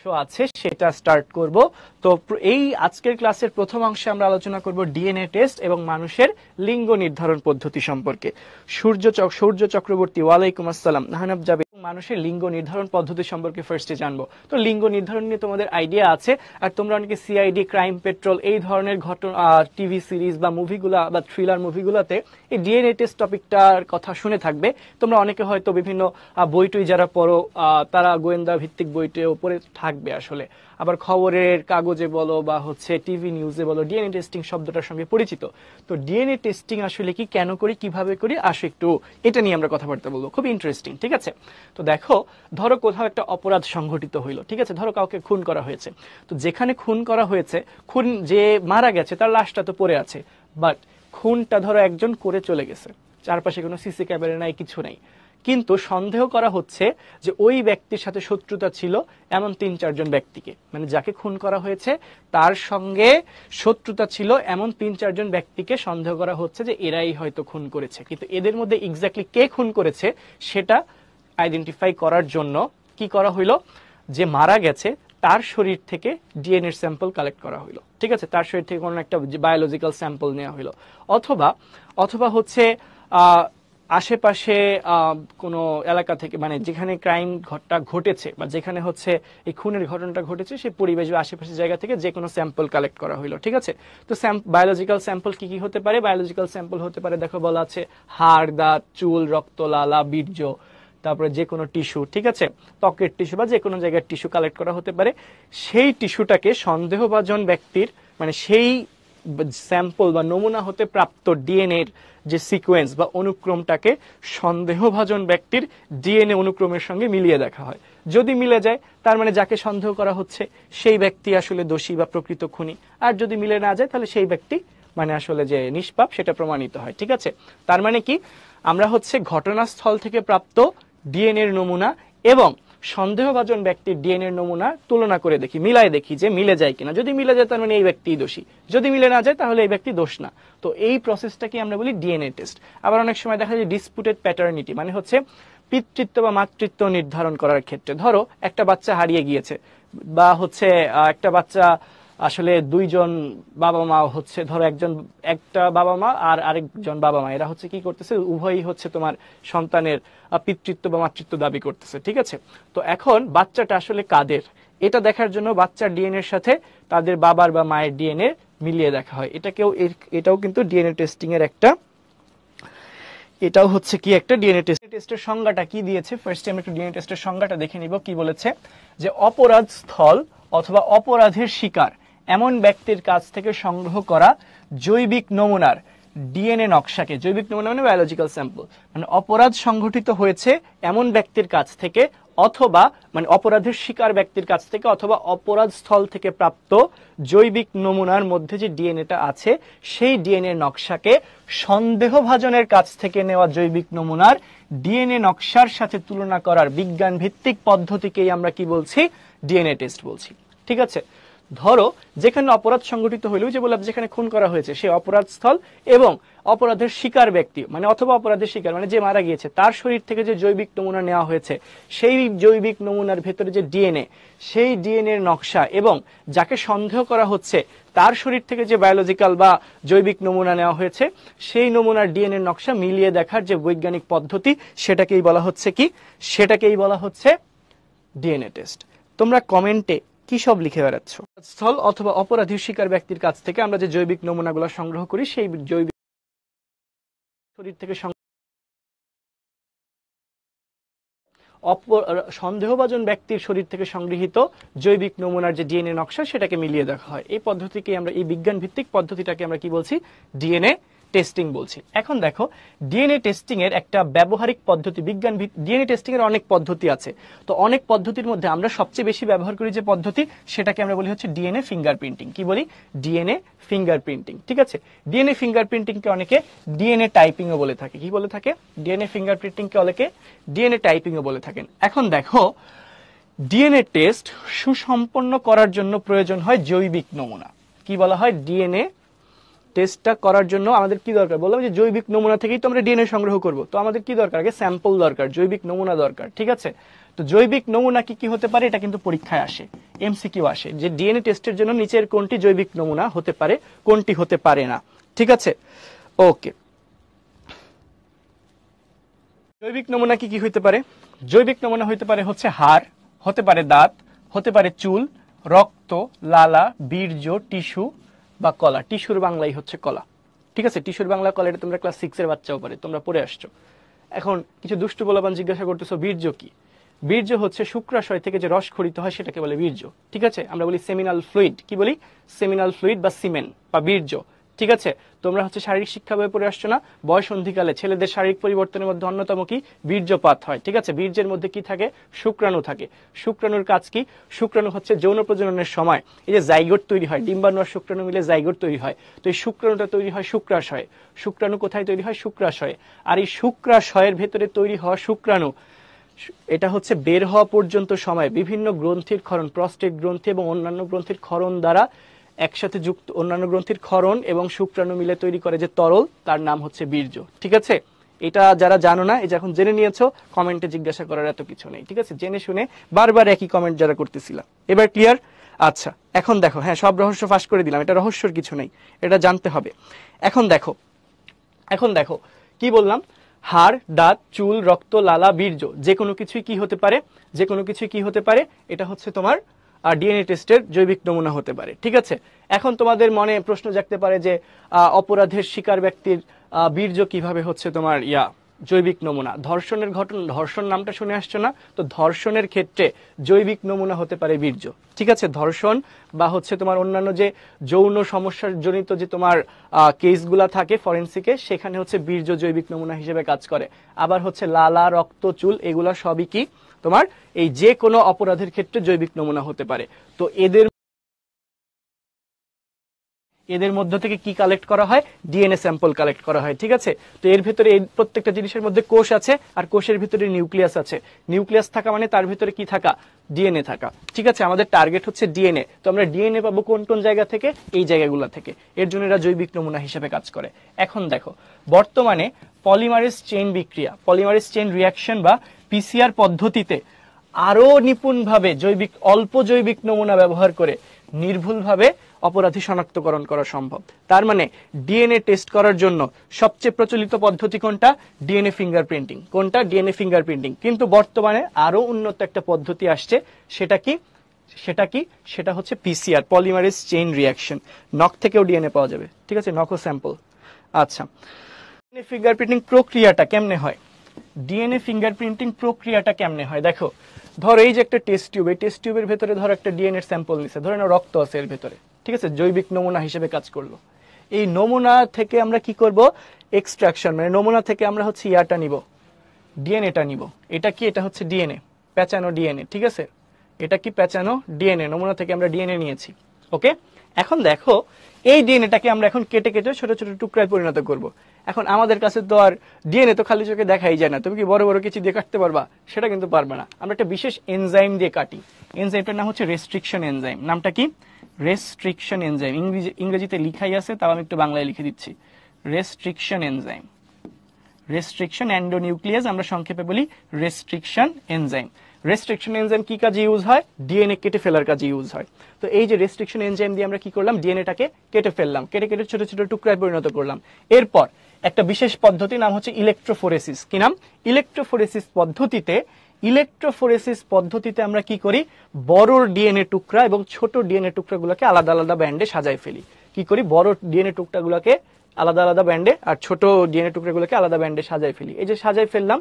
আছে সেটা স্টার্ট করব। তো এই আজকের ক্লাসের প্রথম অংশে আমরা আলোচনা করব ডিএনএ টেস্ট এবং মানুষের লিঙ্গ নির্ধারণ পদ্ধতি সম্পর্কে। সূর্য চক্রবর্তী, ওয়ালাইকুম আসসালাম। নাহানাব যাবে মানুষের লিঙ্গ নির্ধারণ পদ্ধতি সম্পর্কে ফার্স্টে জানবো। তো লিঙ্গ নির্ধারণ নিয়ে তোমাদের আইডিয়া আছে, আর তোমরা অনেকে সিআইডি, ক্রাইম পেট্রোল এই ধরনের ঘটনা টিভি সিরিজ বা মুভিগুলা বা থ্রিলার মুভিগুলোতে এই ডিএনএ টেস্ট টপিকটার কথা শুনে থাকবে। তোমরা অনেকে হয়তো বিভিন্ন বইটই যারা পড়ো তারা গোয়েন্দা ভিত্তিক বইটেও পড়ে থাকবে আসলে। আবার খবরের কাগজে বলো বা হচ্ছে টিভি নিউজে বলো ডিএনএ টেস্টিং শব্দটার সঙ্গে পরিচিত। তো ডিএনএ টেস্টিং আসলে কি, কেন করি, কিভাবে করি, আসো একটু এটা নিয়ে আমরা কথাবার্তা বলবো। খুব ইন্টারেস্টিং, ঠিক আছে? তো দেখো, ধরো কোথাও একটা অপরাধ সংঘটিত হইলো, ঠিক আছে? ধরো কাউকে খুন করা হয়েছে। তো যেখানে খুন করা হয়েছে, খুন যে মারা গেছে তার লাশটা তো পড়ে আছে, বাট খুনটা ধরো একজন করে চলে গেছে, চারপাশে কোনো সিসি ক্যামেরা নাই, কিছু নাই, কিন্তু সন্দেহ করা হচ্ছে যে ওই ব্যক্তির সাথে শত্রুতা ছিল এমন ৩-৪ জন ব্যক্তিকে, মানে যাকে খুন করা হয়েছে তার সঙ্গে শত্রুতা ছিল এমন ৩-৪ জন ব্যক্তিকে সন্দেহ করা হচ্ছে যে এরাই হয়তো খুন করেছে। কিন্তু এদের মধ্যে এক্স্যাক্টলি কে খুন করেছে সেটা আইডেন্টিফাই করার জন্য কি করা হইলো, যে মারা গেছে তার শরীর থেকে ডিএনএ স্যাম্পল কালেক্ট করা হইলো, ঠিক আছে? তার শরীর থেকে কোনো একটা বায়োলজিক্যাল স্যাম্পল নেওয়া হইলো, অথবা হচ্ছে আশেপাশে কোনো এলাকা থেকে, মানে যেখানে ক্রাইম ঘটনা ঘটেছে বা যেখানে হচ্ছে এই খুনের ঘটনাটা ঘটেছে সেই পরিবেশ বা আশেপাশের জায়গা থেকে যে কোনো স্যাম্পল কালেক্ট করা হইলো, ঠিক আছে? তো বায়োলজিক্যাল স্যাম্পল কি কি হতে পারে? বায়োলজিক্যাল স্যাম্পল হতে পারে, দেখো বলা আছে হাড়, দাঁত, চুল, রক্ত, লালা, বীর্য, তারপরে যে কোনো টিস্যু, ঠিক আছে? ত্বকের টিস্যু বা যে কোনো জায়গার টিস্যু কালেক্ট করা হতে পারে। সেই টিস্যুটাকে সন্দেহভাজন ব্যক্তির, মানে সেই স্যাম্পল বা নমুনা হতে প্রাপ্ত ডিএনএ যে সিকোয়েন্স বা অনুক্রমটাকে সন্দেহভাজন ব্যক্তির ডিএনএ অনুক্রমের সঙ্গে মিলিয়ে দেখা হয়। যদি মিলে যায় তার মানে যাকে সন্দেহ করা হচ্ছে সেই ব্যক্তি আসলে দোষী বা প্রকৃত খুনি, আর যদি মিলে না যায় তাহলে সেই ব্যক্তি মানে আসলে যে নিষ্পাপ সেটা প্রমাণিত হয়, ঠিক আছে? তার মানে কি, আমরা হচ্ছে ঘটনাস্থল থেকে প্রাপ্ত ডিএনএ নমুনা এবং সন্দেহভাজন ব্যক্তির ডিএনএ নমুনা তুলনা করে দেখি, মিলাই দেখি যে মিলে যায় কিনা। যদি মিলে যায় তার মানে এই ব্যক্তিই দোষী, যদি মিলে না যায় তাহলে এই ব্যক্তি দোষ না। তো এই প্রসেসটাকে আমরা বলি ডিএনএ টেস্ট। আবার অনেক সময় দেখা যায় ডিসপুটেড প্যাটার্নিটি, মানে হচ্ছে পিতৃত্ব বা মাতৃত্ব নির্ধারণ করার ক্ষেত্রে, ধরো একটা বাচ্চা হারিয়ে গিয়েছে বা হচ্ছে একটা বাচ্চা আসলে দুইজন বাবা মা হচ্ছে, ধরো একটা বাবা মা আর আরেকজন বাবা মা, এরা হচ্ছে কি করতেছে, উভয়ই হচ্ছে তোমার সন্তানের পিতৃত্ব বা মাতৃত্ব দাবি করতেছে, ঠিক আছে? তো এখন বাচ্চাটা আসলে কাদের, এটা দেখার জন্য বাচ্চার ডিএনএর সাথে তাদের বাবার বা মায়ের ডিএনএ মিলিয়ে দেখা হয়। এটাও কিন্তু ডিএনএ টেস্টিং এর একটা, এটাও হচ্ছে কি একটা ডিএনএ টেস্টের সংজ্ঞাটা কি দিয়েছে। ফার্স্ট টাইম একটু ডিএনএ টেস্টের সংজ্ঞাটা দেখে নিব। কি বলেছে, যে অপরাধ স্থল অথবা অপরাধের শিকার এমন ব্যক্তির কাছ থেকে সংগ্রহ করা জৈবিক নমুনার ডিএনএ নকশাকে, জৈবিক নমুনা মানে বায়োলজিক্যাল স্যাম্পল, মানে অপরাধ সংঘটিত হয়েছে এমন ব্যক্তির কাছ থেকে অথবা মানে অপরাধের শিকার ব্যক্তির কাছ থেকে অথবা অপরাধ স্থল থেকে প্রাপ্ত জৈবিক নমুনার মধ্যে যে ডিএনএটা আছে সেই ডিএনএ নকশাকে সন্দেহভাজনের কাছ থেকে নেওয়া জৈবিক নমুনার ডিএনএ নকশার সাথে তুলনা করার বিজ্ঞান ভিত্তিক পদ্ধতিকেই আমরা কি বলছি, ডিএনএ টেস্ট বলছি, ঠিক আছে? ধরো যেখানে অপরাধ সংঘটিত হইল, যে বললাম যেখানে খুন করা হয়েছে সেই অপরাধ স্থল এবং অপরাধের শিকার ব্যক্তি মানে অথবা অপরাধের শিকার মানে যে মারা গিয়েছে তার শরীর থেকে যে জৈবিক নমুনা নেওয়া হয়েছে সেই জৈবিক নমুনার ভেতরে যে ডিএনএ, সেই ডিএনএ এর নকশা এবং যাকে সন্দেহ করা হচ্ছে তার শরীর থেকে যে বায়োলজিক্যাল বা জৈবিক নমুনা নেওয়া হয়েছে সেই নমুনার ডিএনএ নকশা মিলিয়ে দেখার যে বৈজ্ঞানিক পদ্ধতি সেটাকেই বলা হচ্ছে কি, সেটাকেই বলা হচ্ছে ডিএনএ টেস্ট। তোমরা কমেন্টে কি সব লিখে বেড়াচ্ছ? স্থল অথবা অপরাধীর শিকার ব্যক্তির কাছ থেকে আমরা যে জৈবিক নমুনাগুলো সংগ্রহ করি সেই জৈবিক শরীর থেকে সন্দেহভাজন ব্যক্তির শরীর থেকে সংগৃহীত জৈবিক নমুনার যে ডিএনএ নকশা সেটাকে মিলিয়ে দেখা হয়। এই পদ্ধতিকে আমরা, এই বিজ্ঞান ভিত্তিক পদ্ধতিটাকে আমরা কি বলছি, ডিএনএ টেস্টিং বলছি। এখন দেখো ডিএনএ টেস্টিং এর একটা ব্যবহারিক পদ্ধতি, বিজ্ঞান ডিএনএ টেস্টিং এর অনেক পদ্ধতি আছে। তো অনেক পদ্ধতির মধ্যে আমরা সবচেয়ে বেশি ব্যবহার করি যে পদ্ধতি সেটাকে আমরা বলি হচ্ছে ডিএনএ ফিঙ্গারপ্রিন্টিং। কি বলি? ডিএনএ ফিঙ্গারপ্রিন্টিং, ঠিক আছে? ডিএনএ ফিঙ্গারপ্রিন্টিং কে অনেকে ডিএনএ টাইপিং ও বলে থাকে। কি বলে থাকে? ডিএনএ ফিঙ্গারপ্রিন্টিং কে অনেকে ডিএনএ টাইপিং ও বলে থাকেন। এখন দেখো ডিএনএ টেস্ট সুসম্পন্ন করার জন্য প্রয়োজন হয় জৈবিক নমুনা। কি বলা হয়? ডিএনএ টেস্টটা করার জন্য আমাদের কি দরকার? বললাম যে জৈবিক নমুনা থেকেই তো আমরা ডিএনএ সংগ্রহ করব, তো আমাদের কি দরকার? আগে স্যাম্পল দরকার, জৈবিক নমুনা দরকার, ঠিক আছে? তো জৈবিক নমুনা কি কি হতে পারে এটা কিন্তু পরীক্ষায় আসে। এমসিকিউ আসে যে ডিএনএ টেস্টের জন্য নিচের কোনটি জৈবিক নমুনা হতে পারে, কোনটি হতে পারে না। ঠিক আছে, ওকে। জৈবিক নমুনা কি কি হইতে পারে? জৈবিক নমুনা হইতে পারে হচ্ছে হাড়, হতে পারে দাঁত, হতে পারে চুল, রক্ত, লালা, বীর্য, টিস্যু বা কলা। টিস্যুর বাংলাই হচ্ছে কলা। ঠিক আছে, টিস্যুর বাংলা কলা, এটা তোমরা ক্লাস 6 এর বাচ্চাও পারে, তোমরা পড়ে আসছো। এখন কিছু দুষ্টু বলবান জিজ্ঞাসা করতেছো বীর্য কি? বীর্য হচ্ছে শুক্রাশয় থেকে যে রস খরিত হয় সেটাকে বলে বীর্য। ঠিক আছে, আমরা বলি সেমিনাল ফ্লুইড। কি বলি? সেমিনাল ফ্লুইড বা সিমেন বা বীর্য। ঠিক আছে, তোমরা হচ্ছে শারীরিক শিক্ষা বই পড়ে আসছো না? বয়সন্ধিকালে ছেলেদের শারীরিক পরিবর্তনের মধ্যে অন্যতম কি? বীর্যপাত হয়। ঠিক আছে, বীর্যের মধ্যে কি থাকে? শুক্রাণু থাকে। শুক্রাণুর কাজ কি? শুক্রাণু হচ্ছে যৌন প্রজননের সময় এই যে জাইগোট তৈরি হয়, ডিম্বাণু আর শুক্রাণু মিলে জাইগোট তৈরি হয়। তো এই শুক্রাণুটা তৈরি হয় শুক্রাশয়ে। শুক্রাণু কোথায় তৈরি হয়? শুক্রাশয়ে। আর এই শুক্রাশয়ের ভেতরে তৈরি হওয়া শুক্রাণু, এটা হচ্ছে বের হওয়া পর্যন্ত সময় বিভিন্ন গ্রন্থির ক্ষরণ, প্রস্টেট গ্রন্থি এবং অন্যান্য গ্রন্থির ক্ষরণ দ্বারা একসাথে যুক্ত, অন্যান্য গ্রন্থির ক্ষরণ এবং শুক্রাণু মিলে তৈরি করে যে তরল, তার নাম হচ্ছে বীর্য। ঠিক আছে, এটা যারা জানো না, এই যে এখন জেনে নিয়েছো, কমেন্টে জিজ্ঞাসা করার এত কিছু নেই। ঠিক আছে, জেনে শুনে বারবার একই কমেন্ট যারা করতেছিলাম, এবার ক্লিয়ার? আচ্ছা, এখন দেখো, হ্যাঁ সব রহস্য ফাঁস করে দিলাম, এটা রহস্যর কিছু নেই, এটা জানতে হবে। এখন দেখো কি বললাম? হাড়, দাঁত, চুল, রক্ত, লালা, বীর্য, যে কোনো কিছুই কি হতে পারে? যে কোনো কিছুই কি হতে পারে? এটা হচ্ছে তোমার ডিএনএ টেস্টের জৈবিক নমুনা হতে পারে। ঠিক আছে, এখন তোমাদের মনে প্রশ্ন জাগতে পারে যে অপরাধের শিকার ব্যক্তির বীর্য কিভাবে হচ্ছে তোমার জৈবিক নমুনা? ধর্ষণের ঘটনা, ধর্ষণ নামটা শুনে আসছো না? তো ধর্ষণের ক্ষেত্রে জৈবিক নমুনা হতে পারে বীর্য। ঠিক আছে, ধর্ষণ বা হচ্ছে তোমার অন্যান্য যে যৌন সমস্যার জনিত যে তোমার কেসগুলা থাকে ফরেন্সিকে, সেখানে হচ্ছে বীর্য জৈবিক নমুনা হিসেবে কাজ করে। আবার হচ্ছে লালা, রক্ত, চুল, এগুলা সবই কি তোমার এই যে কোনো অপরাধের ক্ষেত্রে জৈবিক নমুনা হতে পারে। তো এদের মধ্য থেকে কি কালেক্ট করা হয়? ডিএনএ স্যাম্পল কালেক্ট করা হয়। ঠিক আছে, তো এর ভিতরে এই প্রত্যেকটা জিনিসের মধ্যে কোষ আছে, আর কোষের ভিতরে নিউক্লিয়াস আছে। নিউক্লিয়াস থাকা মানে তার ভিতরে কি থাকা? ডিএনএ থাকা। ঠিক আছে, আমাদের টার্গেট হচ্ছে ডিএনএ। তো আমরা ডিএনএ পাবো কোন কোন জায়গা থেকে? এই জায়গাগুলো থেকে। এর জন্য এরা জৈবিক নমুনা হিসেবে কাজ করে। এখন দেখো, বর্তমানে পলিমারেজ চেইন বিক্রিয়া, পলিমারেজ চেইন রিয়াকশন বা পিসিআর পদ্ধতিতে আরো নিপুণভাবে অল্প জৈবিক নমুনা ব্যবহার করে নির্ভুলভাবে অপরাধী শনাক্তকরণ করা সম্ভব। তার মানে ডিএনএ টেস্ট করার জন্য সবচেয়ে প্রচলিত পদ্ধতি কোনটা? DNA fingerprinting. কোনটা? DNA fingerprinting. কিন্তু বর্তমানে আরো উন্নত একটা পদ্ধতি আসছে, সেটা কি? সেটা হচ্ছে পিসিআর, পলিমারেজ চেইন রিয়াকশন। নখ থেকেও ডিএনএ পাওয়া যাবে। ঠিক আছে, নখও স্যাম্পল। আচ্ছা, ডিএনএ ফিঙ্গারপ্রিন্টিং প্রক্রিয়াটা কেমনে হয়? ডিএনএ ফিঙ্গারপ্রিন্টিং প্রক্রিয়াটা কেমনে হয় দেখো। ধরো এই যে একটা টেস্ট টিউব, এই টেস্ট টিউবের ভেতরে ধরো একটা ডিএনএ স্যাম্পল নিছে, ধরে নাও রক্ত আছে এর ভেতরে। ঠিক আছে, জৈবিক নমুনা হিসেবে কাজ করলো। এই নমুনা থেকে আমরা কি করব? এক্সট্রাকশন, মানে নমুনা থেকে আমরা হচ্ছে ইয়াটা নিব, ডিএনএটা নিব। এটা কি? এটা হচ্ছে ডিএনএ, পেঁচানো ডিএনএ। ঠিক আছে, এটা কি? পেঁচানো ডিএনএ। নমুনা থেকে আমরা ডিএনএ নিয়েছি। ওকে, এখন দেখো এই ডিএনএটাকে আমরা এখন কেটে কেটে ছোট ছোট টুকরায় পরিণত করব। এখন আমাদের কাছে তো আর ডিএনএ তো খালি চোখে দেখাই যায় না। তুমি কি বড় বড় কিছু দিয়ে কাটতে পারবা? সেটা কিন্তু পারবে না। আমরা একটা বিশেষ এনজাইম দিয়ে কাটি। এনজাইমটার নাম হচ্ছে রেস্ট্রিকশন এনজাইম। নামটা কি? Restriction enzyme. ইংরেজিতে লিখাই আছে, তাও আমি একটু বাংলায় লিখে দিচ্ছি। রেস্ট্রিকশন এনজাইম, রেস্ট্রিকশন এন্ডোনিউক্লিয়াস, আমরা সংক্ষেপে বলি রেস্ট্রিকশন এনজাইম। রেস্ট্রিকশন এনজাইম কি কাজে ইউজ হয়? ডিএনএ কেটে ফেলার কাজে ইউজ হয়। তো এই যে রেস্ট্রিকশন এনজাইম দিয়ে আমরা কি করলাম? ডিএনএটাকে কেটে ফেললাম, কেটে কেটে ছোট ছোট টুকরায় পরিণত করলাম। এরপর একটা বিশেষ পদ্ধতি, নাম হচ্ছে ইলেকট্রোফোরেসিস। কি নাম? ইলেকট্রোফোরেসিস পদ্ধতিতে আমরা কি করি? বড় ডিএনএ টুকরা এবং ছোট ডিএনএ টুকরাগুলোকে আলাদা আলাদা ব্যান্ডে সাজায় ফেলি। কি করি? বড় ডিএনএ টুকরাগুলোকে আলাদা আলাদা ব্যান্ডে আর ছোট ডিএনএ টুকরাগুলোকে আলাদা ব্যান্ডে সাজায় ফেলি। এই যে সাজায় ফেললাম,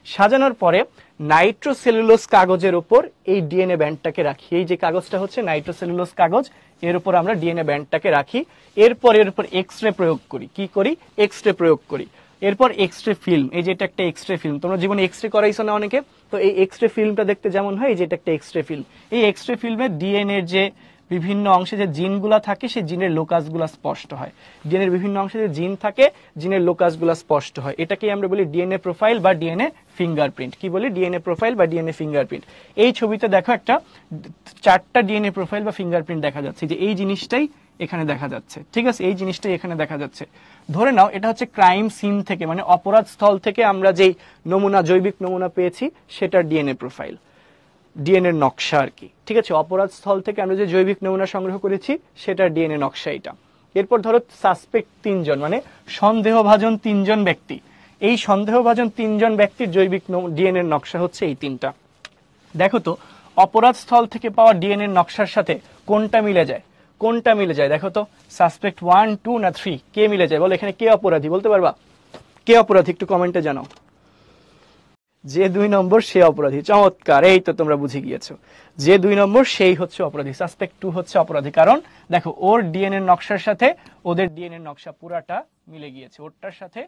সাজানোর পরে নাইট্রোসেলুলোজ কাগজের উপর এই ডিএনএ ব্যান্ডটাকে রাখি। এই যে কাগজটা হচ্ছে নাইট্রোসেলুলোজ কাগজ, এর উপর আমরা ডিএনএ ব্যান্ডটাকে রাখি। এরপর এর উপর এক্সরে প্রয়োগ করি। কি করি? এক্সরে প্রয়োগ করি। এরপর এক্সরে ফিল্ম, এই যে এটা একটা এক্সরে ফিল্ম, তোমরা জীবনে এক্সরে করাইছো না অনেকে? তো এই এক্সরে ফিল্মটা দেখতে যেমন হয়, এই যে এটা একটা এক্সরে ফিল্ম। এই এক্সরে ফিল্মে ডিএনএ এর যে বিভিন্ন অংশে যে জিনগুলা থাকে, সেই জিনের লোকাসগুলা স্পষ্ট হয়। ডিএনএর বিভিন্ন অংশে যে জিন থাকে, জিনের লোকাসগুলা স্পষ্ট হয়। এটাকেই আমরা বলি ডিএনএ প্রোফাইল বা ডিএনএ ফিঙ্গারপ্রিন্ট। কি বলি? ডিএনএ প্রোফাইল বা ডিএনএ ফিঙ্গারপ্রিন্ট। এই ছবিতে দেখো একটা 4টা ডিএনএ প্রোফাইল বা ফিঙ্গারপ্রিন্ট দেখা যাচ্ছে, যে এই জিনিসটাই এখানে দেখা যাচ্ছে। ঠিক আছে, এই জিনিসটাই এখানে দেখা যাচ্ছে। ধরে নাও এটা হচ্ছে ক্রাইম সিন থেকে, মানে অপরাধ স্থল থেকে আমরা যেই নমুনা, জৈবিক নমুনা পেয়েছি, সেটার ডিএনএ প্রোফাইল। ডিএনএ নকশা আর কি, ঠিক আছে। অপরাধ স্থল থেকে আমরা যে জৈবিক নমুনা সংগ্রহ করেছি সেটা ডিএনএ নকশা এটা। এরপর ধরো সাসপেক্ট 3 জন, মানে সন্দেহভাজন 3 জন ব্যক্তি, এই সন্দেহভাজন 3 জন ব্যক্তির জৈবিক ডিএনএ নকশা হচ্ছে এই 3টা। দেখো তো অপরাধ স্থল থেকে পাওয়া ডিএনএ নকশার সাথে কোনটা মিলে যায়, কোনটা মিলে যায় দেখো তো, সাসপেক্ট 1, 2 না 3, কে মিলে যায় বলো, এখানে কে অপরাধী বলতে পারবা, কে অপরাধী একটু কমেন্টে জানাও। যে 2 নম্বর সে অপরাধী, চমৎকার, এই তো তোমরা বুঝে গিয়েছো, যে 2 নম্বর সেই হচ্ছে অপরাধী, সাসপেক্ট 2 হচ্ছে অপরাধী, কারণ দেখো ওর ডিএনএ নকশার সাথে ওদের ডিএনএ নকশা পুরাটা মিলে গিয়েছে, ওরটার সাথে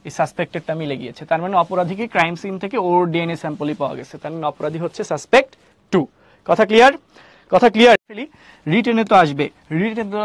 এই সাসপেক্টেডটা মিলে গিয়েছে, তার মানে অপরাধীকে ক্রাইম সিন থেকে ওর ডিএনএ স্যাম্পলই পাওয়া গেছে, তার মানে অপরাধী হচ্ছে সাসপেক্ট 2। কথা ক্লিয়ার, কথা ক্লিয়ার। রিটেনে তো আসবে, রিটেনে তো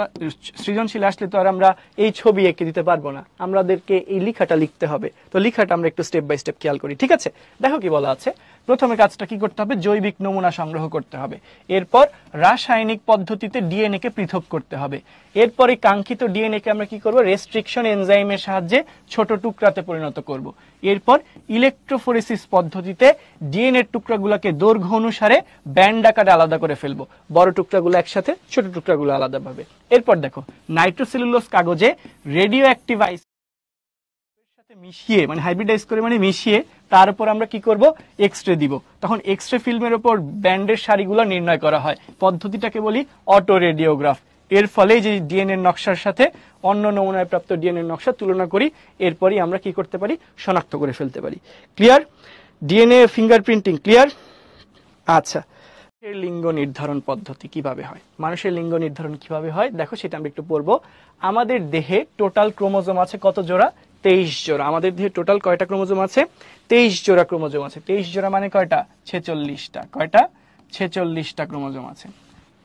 সৃজনশীল আসলে তো আর আমরা এই ছবি এঁকে দিতে পারবো না, আমাদেরকে এই লেখাটা লিখতে হবে, তো লেখাটা আমরা একটু স্টেপ বাই স্টেপ খেয়াল করি, ঠিক আছে। দেখো কি বলা আছে, প্রথমে কাজটা কি করতে হবে, জৈবিক নমুনা সংগ্রহ করতে হবে, এরপর রাসায়নিক পদ্ধতিতে ডিএনএ কে পৃথক করতে হবে, এরপরে কাঙ্ক্ষিত ডিএনএ কে আমরা কি করব, রেস্ট্রিকশন এনজাইমের সাহায্যে ছোট টুকরাতে পরিণত করব, এরপর ইলেকট্রোফোরেসিস পদ্ধতিতে ডিএনএ টুকরাগুলোকে দৈর্ঘ্য অনুসারে ব্যান্ড আকারে আলাদা করে ফেলবো, বড় টুকরাগুলো একসাথে, ছোট টুকরাগুলো আলাদাভাবে। এরপর দেখো নাইট্রোসেলুলোজ কাগজে রেডিও অ্যাক্টিভ আইস সাথে মিশিয়ে, মানে হাইব্রিডাইজ করে, মানে মিশিয়ে তার উপর আমরা কি করব, এক্স-রে দিব, তখন এক্স-রে ফিল্মের উপর ব্যান্ডের সারিগুলো নির্ণয় করা হয়, পদ্ধতিটাকে বলি অটো রেডিওগ্রাফ। এর ফলে যে ডিএনএ নকশার সাথে অন্য নমুনায় প্রাপ্ত ডিএনএ নকশা তুলনা করি, এরপরই আমরা কি করতে পারি, শনাক্ত করে ফেলতে পারি। Clear, DNA fingerprinting clear. আচ্ছা, লিঙ্গ নির্ধারণ পদ্ধতি কিভাবে হয়, মানুষের লিঙ্গ নির্ধারণ কিভাবে হয় দেখো, সেটা আমরা একটু পড়বো। আমাদের দেহে টোটাল ক্রোমোজোম আছে কত জোড়া, 23 জোড়া। আমাদের দেহে টোটাল কয়টা ক্রোমোজোম আছে, 23 জোড়া ক্রোমোজোম আছে। 23 জোড়া মানে কয়টা, 46টা, কয়টা, 46টা ক্রোমোজোম আছে।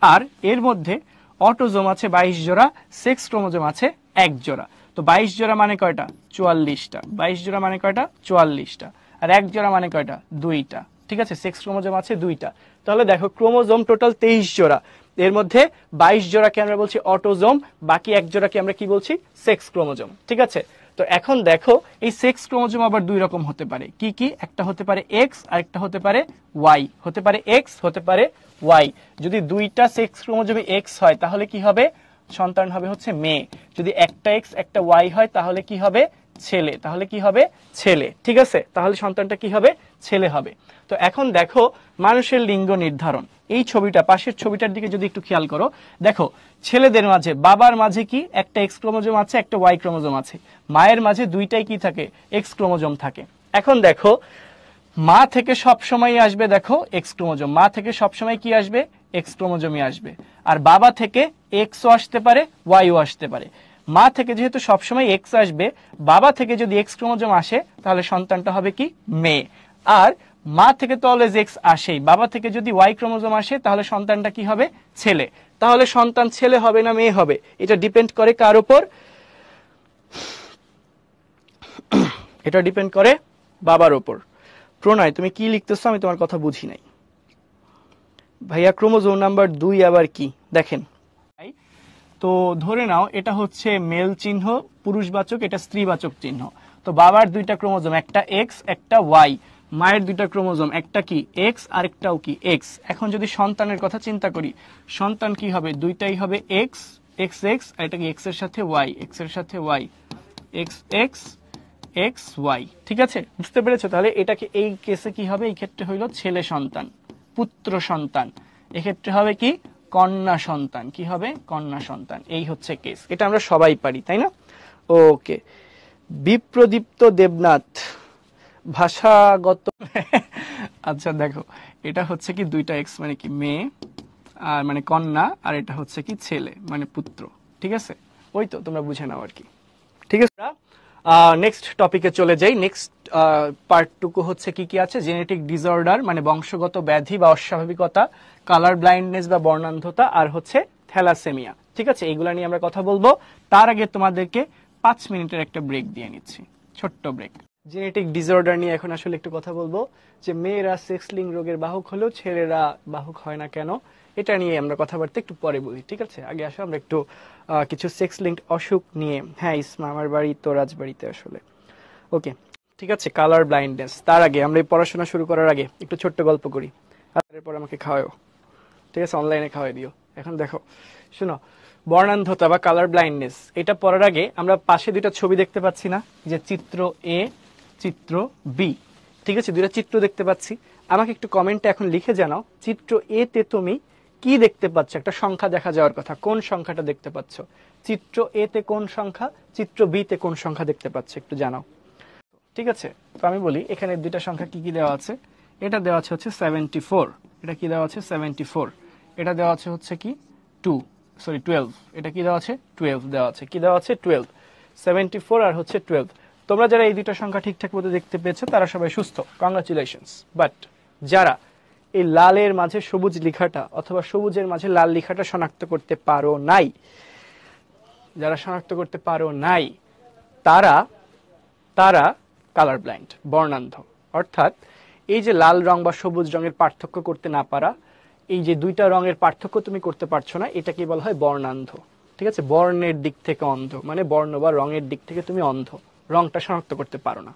আর এর মধ্যে অটোজোম আছে 22 জোড়া, সেক্স ক্রোমোজোম আছে 1 জোড়া। তো 22 জোড়া মানে কয়টা, 44টা, 22 জোড়া মানে কয়টা, 44টা, আর 1 জোড়া মানে কয়টা, 2টা, ঠিক আছে। সেক্স ক্রোমোজোম আছে 2টা। তাহলে দেখো ক্রোমোজোম টোটাল 23 জোড়া, এর মধ্যে 22 জোড়াকে আমরা বলছি অটোজোম, বাকি 1 জোড়াকে আমরা কি বলছি, সেক্স ক্রোমোজোম, ঠিক আছে। তো এখন দেখো এই সেক্স ক্রোমোজোম আবার 2 রকম হতে পারে, কি কি, একটা হতে পারে এক্স আর একটা হতে পারে ওয়াই, হতে পারে এক্স, হতে পারে ওয়াই। যদি 2টা সেক্স ক্রোমোজোমে এক্স হয় তাহলে কি হবে, সন্তান হবে হচ্ছে মেয়ে, যদি একটা এক্স একটা ওয়াই হয় তাহলে কি হবে, ছেলে, তাহলে কি হবে, ছেলে, ঠিক আছে, তাহলে সন্তানটা কি হবে, ছেলে হবে। তো এখন দেখো মানুষের লিঙ্গ নির্ধারণ, এই ছবিটা, পাশের ছবিটার দিকে যদি একটু খেয়াল করো, দেখো ছেলেদের মাঝে, বাবার মাঝে কি একটা এক্স ক্রোমোজোম আছে, একটা ওয়াই ক্রোমোজোম আছে, মায়ের মাঝে দুইটাই কি থাকে, এক্স ক্রোমোজোম থাকে। এখন দেখো মা থেকে সব সময় আসবে, দেখো এক্স ক্রোমোজোম, মা থেকে সব সময় কি আসবে, এক্স ক্রোমোজোমই আসবে, আর বাবা থেকে এক্সও আসতে পারে, ওয়াইও আসতে পারে। মা থেকে যেহেতু সবসময় এক্স আসবে, বাবা থেকে যদি এক্স ক্রোমোজোম আসে তাহলে সন্তানটা হবে কি, মেয়ে। আর মা থেকে তো অলওয়েজ এক্স আসেই, বাবা থেকে যদি ওয়াই ক্রোমোজোম আসে তাহলে সন্তানটা কি হবে, ছেলে। তাহলে সন্তান ছেলে হবে না মেয়ে হবে, এটা ডিপেন্ড করে কার উপর, এটা ডিপেন্ড করে বাবার উপর। প্রণয় তুমি কি লিখতেছো, আমি তোমার কথা বুঝি নাই ভাইয়া। ক্রোমোজোম নাম্বার 2 আবার কি দেখেন, তো ধরে নাও এটা হচ্ছে মেল চিহ্ন পুরুষবাচক, এটা স্ত্রীবাচক চিহ্ন। তো বাবার 2টা ক্রোমোজোম, একটা এক্স একটা ওয়াই, মায়ের 2টা ক্রোমোজোম, একটা কি এক্স আর একটাও কি এক্স। এখন যদি সন্তানের কথা চিন্তা করি, সন্তান কি হবে, 2টাই হবে এক্স, এক্স এক্স, আর এটা কি এক্স এর সাথে ওয়াই, এক্স এর সাথে Y, X X X Y, ঠিক আছে, বুঝতে পেরেছো। তাহলে এটাকে এই কেসে কি হবে, এই ক্ষেত্রে হইলো ছেলে সন্তান, পুত্র সন্তান, এক্ষেত্রে হবে কি, কন্যা সন্তান, কি হবে, কন্যা সন্তান। এই হচ্ছে কেস, এটা আমরা সবাই পারি, তাই না। ওকে, বিপ্রদীপ্ত দেবনাথ ভাষাগত আচ্ছা দেখো এটা হচ্ছে কি 2টা এক্স মানে কি মেয়ে, আর মানে কন্যা, আর এটা হচ্ছে কি ছেলে মানে পুত্র, ঠিক আছে, ওই তো তোমরা বুঝে নাও আর কি, ঠিক আছে। নেক্সট টপিকে চলে যাই। নেক্সট পার্টটুকু হচ্ছে কি কি আছে, জেনেটিক ডিসঅর্ডার মানে বংশগত ব্যাধি বা অস্বাভাবিকতা, কালার ব্লাইন্ডনেস বা বর্ণান্ধতা, আর হচ্ছে থ্যালাসেমিয়া, ঠিক আছে, এইগুলা নিয়ে আমরা কথা বলবো। তার আগে তোমাদেরকে 5 মিনিটের একটা ব্রেক দিয়ে নিচ্ছি, ছোট্ট ব্রেক। জেনেটিক ডিসঅর্ডার নিয়ে এখন আসলে একটু কথা বলবো, যে মেয়েরা সেক্স লিঙ্ক রোগের বাহক হলেও ছেলেরা বাহক হয় না কেন, এটা নিয়ে আমরা কথাবার্তা একটু পরে বলি, ঠিক আছে। আগে আসো আমরা একটু কিছু সেক্স লিঙ্কড অসুখ নিয়ে, হ্যাঁ ইসমা আমার বাড়ি তো রাজবাড়িতে আসলে, ওকে ঠিক আছে। কালার ব্লাইন্ডনেস, তার আগে আমরা এই পড়াশোনা শুরু করার আগে একটু ছোট্ট গল্প করি। এরপর আমাকে খাওয়াও, ঠিক আছে, অনলাইনে খাওয়াই দিও। এখন দেখো শোনো, বর্ণান্ধতা বা কালার ব্লাইন্ডনেস, এটা পড়ার আগে আমরা পাশে দুইটা ছবি দেখতে পাচ্ছি না, যে চিত্র এ, চিত্র বি, ঠিক আছে, দুইটা চিত্র দেখতে পাচ্ছি। আমাকে একটু কমেন্টে এখন লিখে জানাও, চিত্র এ তে তুমি কি দেখতে পাচ্ছ? একটা সংখ্যা দেখা যাওয়ার কথা, কোন সংখ্যাটা দেখতে পাচ্ছ? চিত্র এ তে কোন সংখ্যা, চিত্র বি তে কোন সংখ্যা দেখতে পাচ্ছ, একটু জানাও। ঠিক আছে, তো আমি বলি এখানে দুইটা সংখ্যা কি কি দেওয়া আছে। এটা দেওয়া আছে হচ্ছে 74, এটা কি দেওয়া আছে 74, এটা দেওয়া আছে হচ্ছে কি 12, এটা কি দেওয়া আছে 12 দেওয়া আছে, কি দেওয়া আছে 12, 74 আর হচ্ছে 12। তোমরা যারা এই দুটো সংখ্যা ঠিকঠাক মতো দেখতে পেয়েছো তারা সবাই সুস্থ, কংগ্রাচুলেশনস। বাট যারা এই লালের মাঝে সবুজ লেখাটা অথবা সবুজের মাঝে লাল লেখাটা শনাক্ত করতে পারো নাই, যারা শনাক্ত করতে পারো নাই, তারা তারা কালার ব্লাইন্ড, বর্ণান্ধ। অর্থাৎ এই যে লাল রং বা সবুজ রঙের পার্থক্য করতে না পারা, এই যে দুইটা রঙের পার্থক্য তুমি করতে পারছো না, এটাকে বলা হয় বর্ণান্ধ। ঠিক আছে, বর্ণের দিক থেকে অন্ধ, মানে বর্ণ বা রঙের দিক থেকে তুমি অন্ধ, রংটা শনাক্ত করতে পারো না।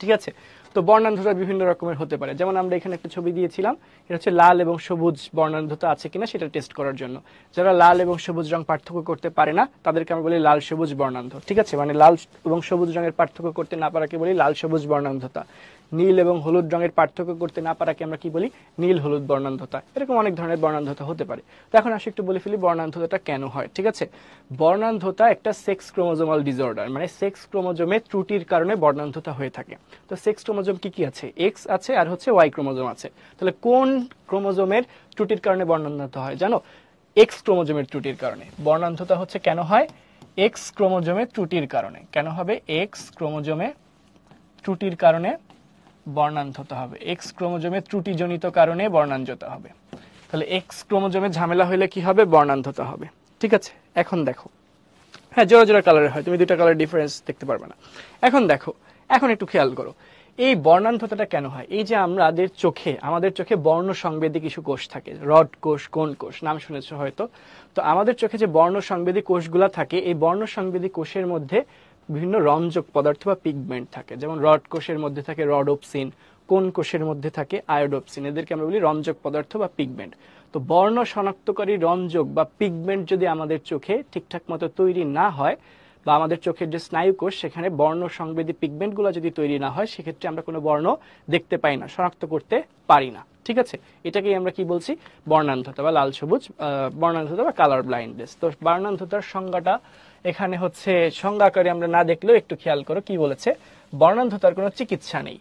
ঠিক আছে, তো বর্ণান্ধতা বিভিন্ন রকমের হতে পারে। যেমন আমরা এখানে একটা ছবি দিয়েছিলাম, এটা হচ্ছে লাল এবং সবুজ বর্ণান্ধতা আছে কিনা সেটা টেস্ট করার জন্য। যারা লাল এবং সবুজ রং পার্থক্য করতে পারে না তাদেরকে আমরা বলি লাল সবুজ বর্ণান্ধ। ঠিক আছে, মানে লাল এবং সবুজ রঙের পার্থক্য করতে না পারাকে বলি লাল সবুজ বর্ণান্ধতা। নীল এবং হলুদ রঙের পার্থক্য করতে না পারাকে আমরা কি বলি, নীল হলুদ বর্ণান্ধতা। এরকম অনেক ধরনের বর্ণান্ধতা হতে পারে। তো এখন আসি একটু বলে ফেলি বর্ণান্ধতাটা কেন হয়। ঠিক আছে, বর্ণান্ধতা একটা সেক্স ক্রোমোজোমাল ডিসঅর্ডার, মানে সেক্স ক্রোমোজোমের ত্রুটির কারণে বর্ণান্ধতা হয়ে থাকে। তো সেক্স ক্রোমোজোম কি কি আছে, এক্স আছে আর হচ্ছে ওয়াই ক্রোমোজোম আছে। তাহলে কোন ক্রোমোজোমের ত্রুটির কারণে বর্ণান্ধতা হয় জানো? এক্স ক্রোমোজোমের ত্রুটির কারণে বর্ণান্ধতা হচ্ছে। কেন হয়? এক্স ক্রোমোজোমের ত্রুটির কারণে। কেন হবে? এক্স ক্রোমোজোমে ত্রুটির কারণে বর্ণান্ধতা হবে, এক্স ক্রোমোজোমের ত্রুটিজনিত কারণে বর্ণান্ধতা হবে। তাহলে এক্স ক্রোমোজোমের ঝামেলা হলে কি হবে? বর্ণান্ধতা হবে। ঠিক আছে, এখন দেখো, হ্যাঁ জোড়া জোড়া কালারের হয়, তুমি দুইটা কালার ডিফারেন্স দেখতে পারবে না। এখন দেখো, এখন একটু খেয়াল করো এই বর্ণান্ধতাটা কেন হয়। এই যে আমাদের চোখে বর্ণ সংবেদী কিছু কোষ থাকে, রড কোষ, কোন কোষ, নাম শুনেছো হয়তো। তো আমাদের চোখে যে বর্ণ সংবেদী কোষগুলা থাকে, এই বর্ণ সংবেদী কোষের মধ্যে বিভিন্ন রঞ্জক পদার্থ বা পিগমেন্ট থাকে। যেমন রড কোষের মধ্যে থাকে রডোপসিন, কোন কোষের মধ্যে থাকে আয়োডোপসিন, এদেরকে আমরা বলি রঞ্জক পদার্থ বা পিগমেন্ট। তো বর্ণ শনাক্তকারী রঞ্জক বা পিগমেন্ট যদি আমাদের চোখে ঠিকঠাক মতো তৈরি না হয়, বা আমাদের চোখের যে স্নায়ু কোষ সেখানে বর্ণ সংবেদী পিগমেন্টগুলো যদি তৈরি না হয়, সেক্ষেত্রে আমরা কোনো বর্ণ দেখতে পাই না, শনাক্ত করতে পারি না। ঠিক আছে, এটাকেই আমরা কি বলছি? বর্ণান্ধতা বা লাল সবুজ বর্ণান্ধতা বা কালার ব্লাইন্ডনেস। তো বর্ণান্ধতার সংজ্ঞাটা এখানে হচ্ছে, সংজ্ঞা আকারে আমরা না দেখলেও একটু খেয়াল করো কি বলেছে। বর্ণান্ধতার কোনো চিকিৎসা নেই,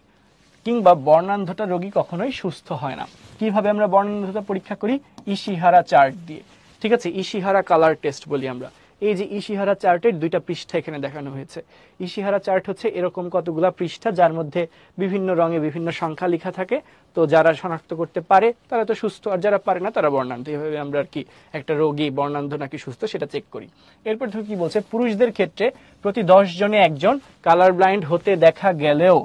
কিংবা বর্ণান্ধতা রোগী কখনোই সুস্থ হয় না। কিভাবে আমরা বর্ণান্ধতা পরীক্ষা করি? ইশিহারা চার্ট দিয়ে। ঠিক আছে, ইশিহারা কালার টেস্ট বলি আমরা। এই যে ইশিহারা চার্টের দুইটা পৃষ্ঠা এখানে দেখানো হয়েছে। ইশিহারা চার্ট হচ্ছে এরকম কতগুলা পৃষ্ঠা, যার মধ্যে বিভিন্ন রঙে বিভিন্ন সংখ্যা লেখা থাকে। তো যারা শনাক্ত করতে পারে তারা তো সুস্থ, আর যারা পারে না তারা বর্ণান্ধ। এইভাবে আমরা আর কি একটা রোগী বর্ণান্ধ নাকি সুস্থ সেটা চেক করি। এরপর ধর কি বলছে, পুরুষদের ক্ষেত্রে প্রতি 10 জনে একজন কালার ব্লাইন্ড হতে দেখা গেলেও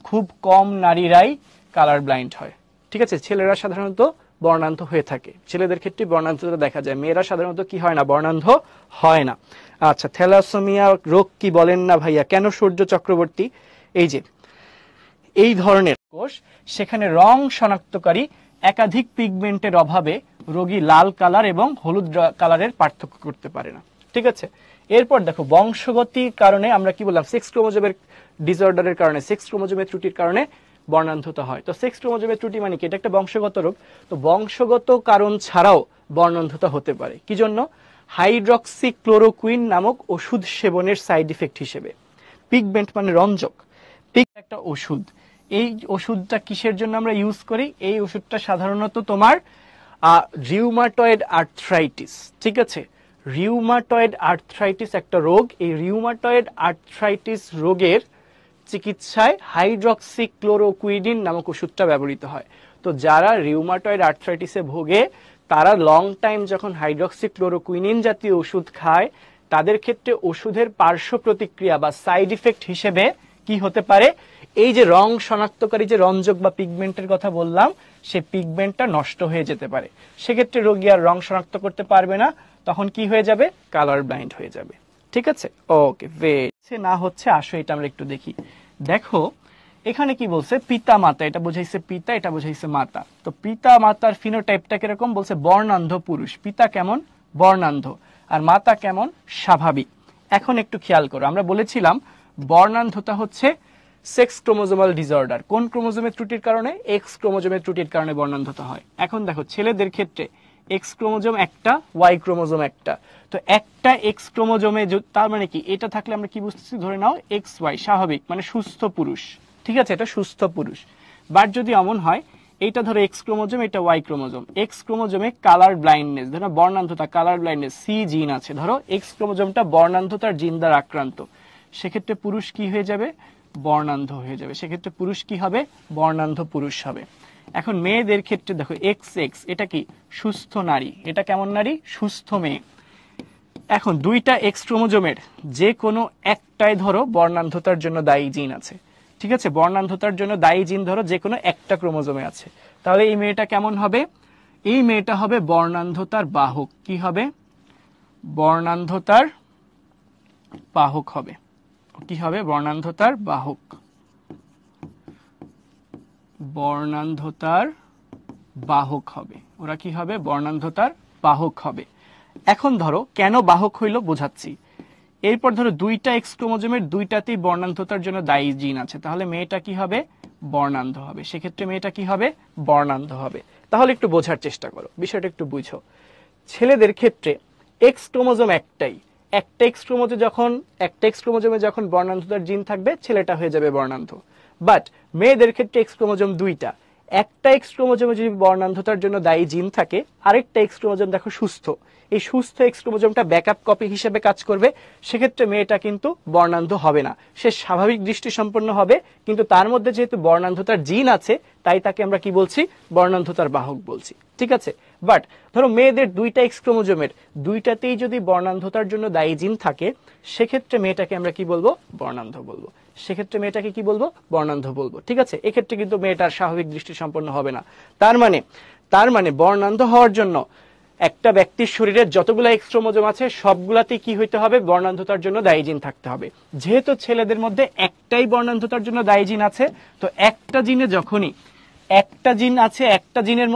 খুব কম নারীরাই কালার ব্লাইন্ড হয়। ঠিক আছে, ছেলেরা সাধারণত বর্ণান্ধ হয়ে থাকে, ছেলেদের ক্ষেত্রে বর্ণান্ধতা দেখা যায়, মেয়েরা সাধারণত কি হয় না, বর্ণান্ধ হয় না। আচ্ছা, থ্যালাসেমিয়া রোগ কি বলেন না ভাইয়া, কেন? সূর্য চক্রবর্তী, এই যে এই ধরনের কোষ, সেখানে রং শনাক্তকারী একাধিক পিগমেন্টের অভাবে রোগী লাল কালার এবং হলুদ কালারের পার্থক্য করতে পারে না। ঠিক আছে, এরপর দেখো বংশগতির কারণে আমরা কি বললাম, সেক্স ক্রোমোজোমের ডিসঅর্ডারের কারণে, সেক্স ক্রোমোজোমের ত্রুটির কারণে বর্ণান্ধতা হয়। তো সেক্স ক্রোমোজোমের ত্রুটি মানে কি? এটা একটা বংশগত রোগ। তো বংশগত কারণ ছাড়াও বর্ণান্ধতা হতে পারে। কি জন্য? হাইড্রক্সিক্লোরোকুইন নামক ওষুধ সেবনের সাইড ইফেক্ট হিসেবে। পিগমেন্ট মানে রঞ্জক, একটা ওষুধ। এই ওষুধটা কিসের জন্য আমরা ইউজ করি? এই ওষুধটা সাধারণত তোমার রিউমাটয়েড আর্থ্রাইটিস। ঠিক আছে, রিউমাটয়েড আর্থ্রাইটিস একটা রোগ। এই রিউমাটয়েড আর্থ্রাইটিস রোগের চিকিৎসায় হাইড্রক্সিক্লোরোকুইনিন নামক ওষুধটা ব্যবহৃত হয়। তো যারা রিউমাটয়েড আর্থ্রাইটিসে ভোগে তারা লং টাইম যখন হাইড্রক্সিক্লোরোকুইনিন জাতীয় ওষুধ খায়, তাদের ক্ষেত্রে ওষুধের পার্শ্ব প্রতিক্রিয়া বা সাইড ইফেক্ট হিসেবে কি হতে পারে? এই যে রং শনাক্তকারী যে রঞ্জক বা পিগমেন্টের কথা বললাম, সেই পিগমেন্টটা নষ্ট হয়ে যেতে পারে। সেক্ষেত্রে রোগী আর রং শনাক্ত করতে পারবে না, তখন কি হয়ে যাবে? কালার ব্লাইন্ড হয়ে যাবে। ঠিক আছে, ওকে, না হচ্ছে, আসো এটা আমরা একটু দেখি। দেখো এখানে কি বলছে পিতা মাতা, এটা বোঝাইছে পিতা, এটা বোঝাইছে মাতা। তো পিতা মাতার ফিনোটাইপটা কিরকম বলছে বর্ণান্ধ পুরুষ। পিতা কেমন বর্ণান্ধ আর মাতা কেমন স্বাভাবিক। এখন একটু খেয়াল করো, আমরা বলেছিলাম বর্ণান্ধতা হচ্ছে সেক্স ক্রোমোজোমাল ডিসঅর্ডার। কোন ক্রোমোজোমের ত্রুটির কারণে? এক্স ক্রোমোজোমের ত্রুটির কারণে বর্ণান্ধতা হয়। এখন দেখো ছেলেদের ক্ষেত্রে এক্স ক্রোমোজোম একটা, ওয়াই ক্রোমোজোম একটা। তো একটা এক্স ক্রোমোজোমে তার মানে কি এটা থাকলে আমরা কি বুঝতেছি, ধরে নাও এক্স ওয়াই স্বাভাবিক মানে সুস্থ পুরুষ, ঠিক আছে, এটা সুস্থ পুরুষ। বাট যদি এমন হয় এইটা ধরো এক্স ক্রোমোজোম, এটা ওয়াই ক্রোমোজোম, এক্স ক্রোমোজোমে কালার ব্লাইন্ডনেস, ধরো বর্ণান্ধতা কালার ব্লাইন্ডনেস সি জিন আছে, ধরো এক্স ক্রোমোজোমটা বর্ণান্ধতার জিন দ্বারা আক্রান্ত, সেক্ষেত্রে পুরুষ কি হয়ে যাবে? বর্ণান্ধ হয়ে যাবে। সেক্ষেত্রে পুরুষ কি হবে? বর্ণান্ধ পুরুষ হবে। এখন মেয়েদের ক্ষেত্রে দেখো এক্স এক্স, এটা কি সুস্থ নারী, এটা কেমন নারী? সুস্থ মেয়ে। এখন দুইটা এক্স ক্রোমোজোমের যে কোনো একটাই ধরো বর্ণান্ধতার জন্য দায়ী জিন আছে, ঠিক আছে, বর্ণান্ধতার জন্য দায়ী জিন ধরো যে কোনো একটা ক্রোমোজোমে আছে, তাহলে এই মেয়েটা কেমন হবে? এই মেয়েটা হবে বর্ণান্ধতার বাহক। কি হবে? বর্ণান্ধতার বাহক হবে। কি হবে? বর্ণান্ধতার বাহক। বর্ণান্ধতার বাহক হবে, ওরা কি হবে? বর্ণান্ধতার বাহক হবে। এখন ধরো কেন বাহক হইল বোঝাচ্ছি। এরপর ধরো দুইটা এক্স ক্রোমোজোমের দুইটাতেই বর্ণান্ধতার জন্য দায়ী জিন আছে, তাহলে মেয়েটা কি হবে? বর্ণান্ধ হবে। সেক্ষেত্রে মেয়েটা কি হবে? বর্ণান্ধ হবে। তাহলে একটু বোঝার চেষ্টা করো, বিষয়টা একটু বুঝো। ছেলেদের ক্ষেত্রে এক্স ক্রোমোজোম একটাই, একটা এক্স ক্রোমোজোমে যখন বর্ণান্ধতার জিন থাকবে ছেলেটা হয়ে যাবে বর্ণান্ধ। বাট মেয়েদের ক্ষেত্রে এক্স ক্রোমোজোম দুইটা, একটা এক্স ক্রোমোজোমে যদি বর্ণান্ধতার জন্য দায়ী জিন থাকে, আরেকটা এক্স ক্রোমোজোম দেখো সুস্থ, এই সুস্থ এক্স ক্রোমোজোমটা ব্যাকআপ কপি হিসেবে কাজ করবে, সেক্ষেত্রে মেয়েটা কিন্তু বর্ণান্ধ হবে না, সে স্বাভাবিক দৃষ্টি সম্পন্ন হবে। কিন্তু তার মধ্যে যেহেতু বর্ণান্ধতার জিন আছে, তাই তাকে আমরা কি বলছি? বর্ণান্ধতার বাহক বলছি, ঠিক আছে। বাট ধরো মেয়েদের দুইটা এক্স ক্রোমোজোমের দুইটাতেই যদি বর্ণান্ধতার জন্য দায়ী জিন থাকে, সেক্ষেত্রে মেয়েটাকে আমরা কি বলবো? বর্ণান্ধ বলবো। সেক্ষেত্রে মেয়েটাকে কি বলবো? বর্ণান্ধ বলবো, ঠিক আছে। এক্ষেত্রে কিন্তু মেয়েটার স্বাভাবিক দৃষ্টি সম্পন্ন হবে না। তার মানে বর্ণান্ধ হওয়ার জন্য একটা ব্যক্তির শরীরে যতগুলো এক্স ক্রোমোজোম আছে সবগুলাতেই কি হইতে হবে? বর্ণান্ধতার জন্য দায়ী জিন থাকতে হবে। যেহেতু ছেলেদের মধ্যে একটাই বর্ণান্ধতার জন্য দায়ী জিন আছে, তো একটা জিনে যখনই একটা জিন আছে, একটা জিনের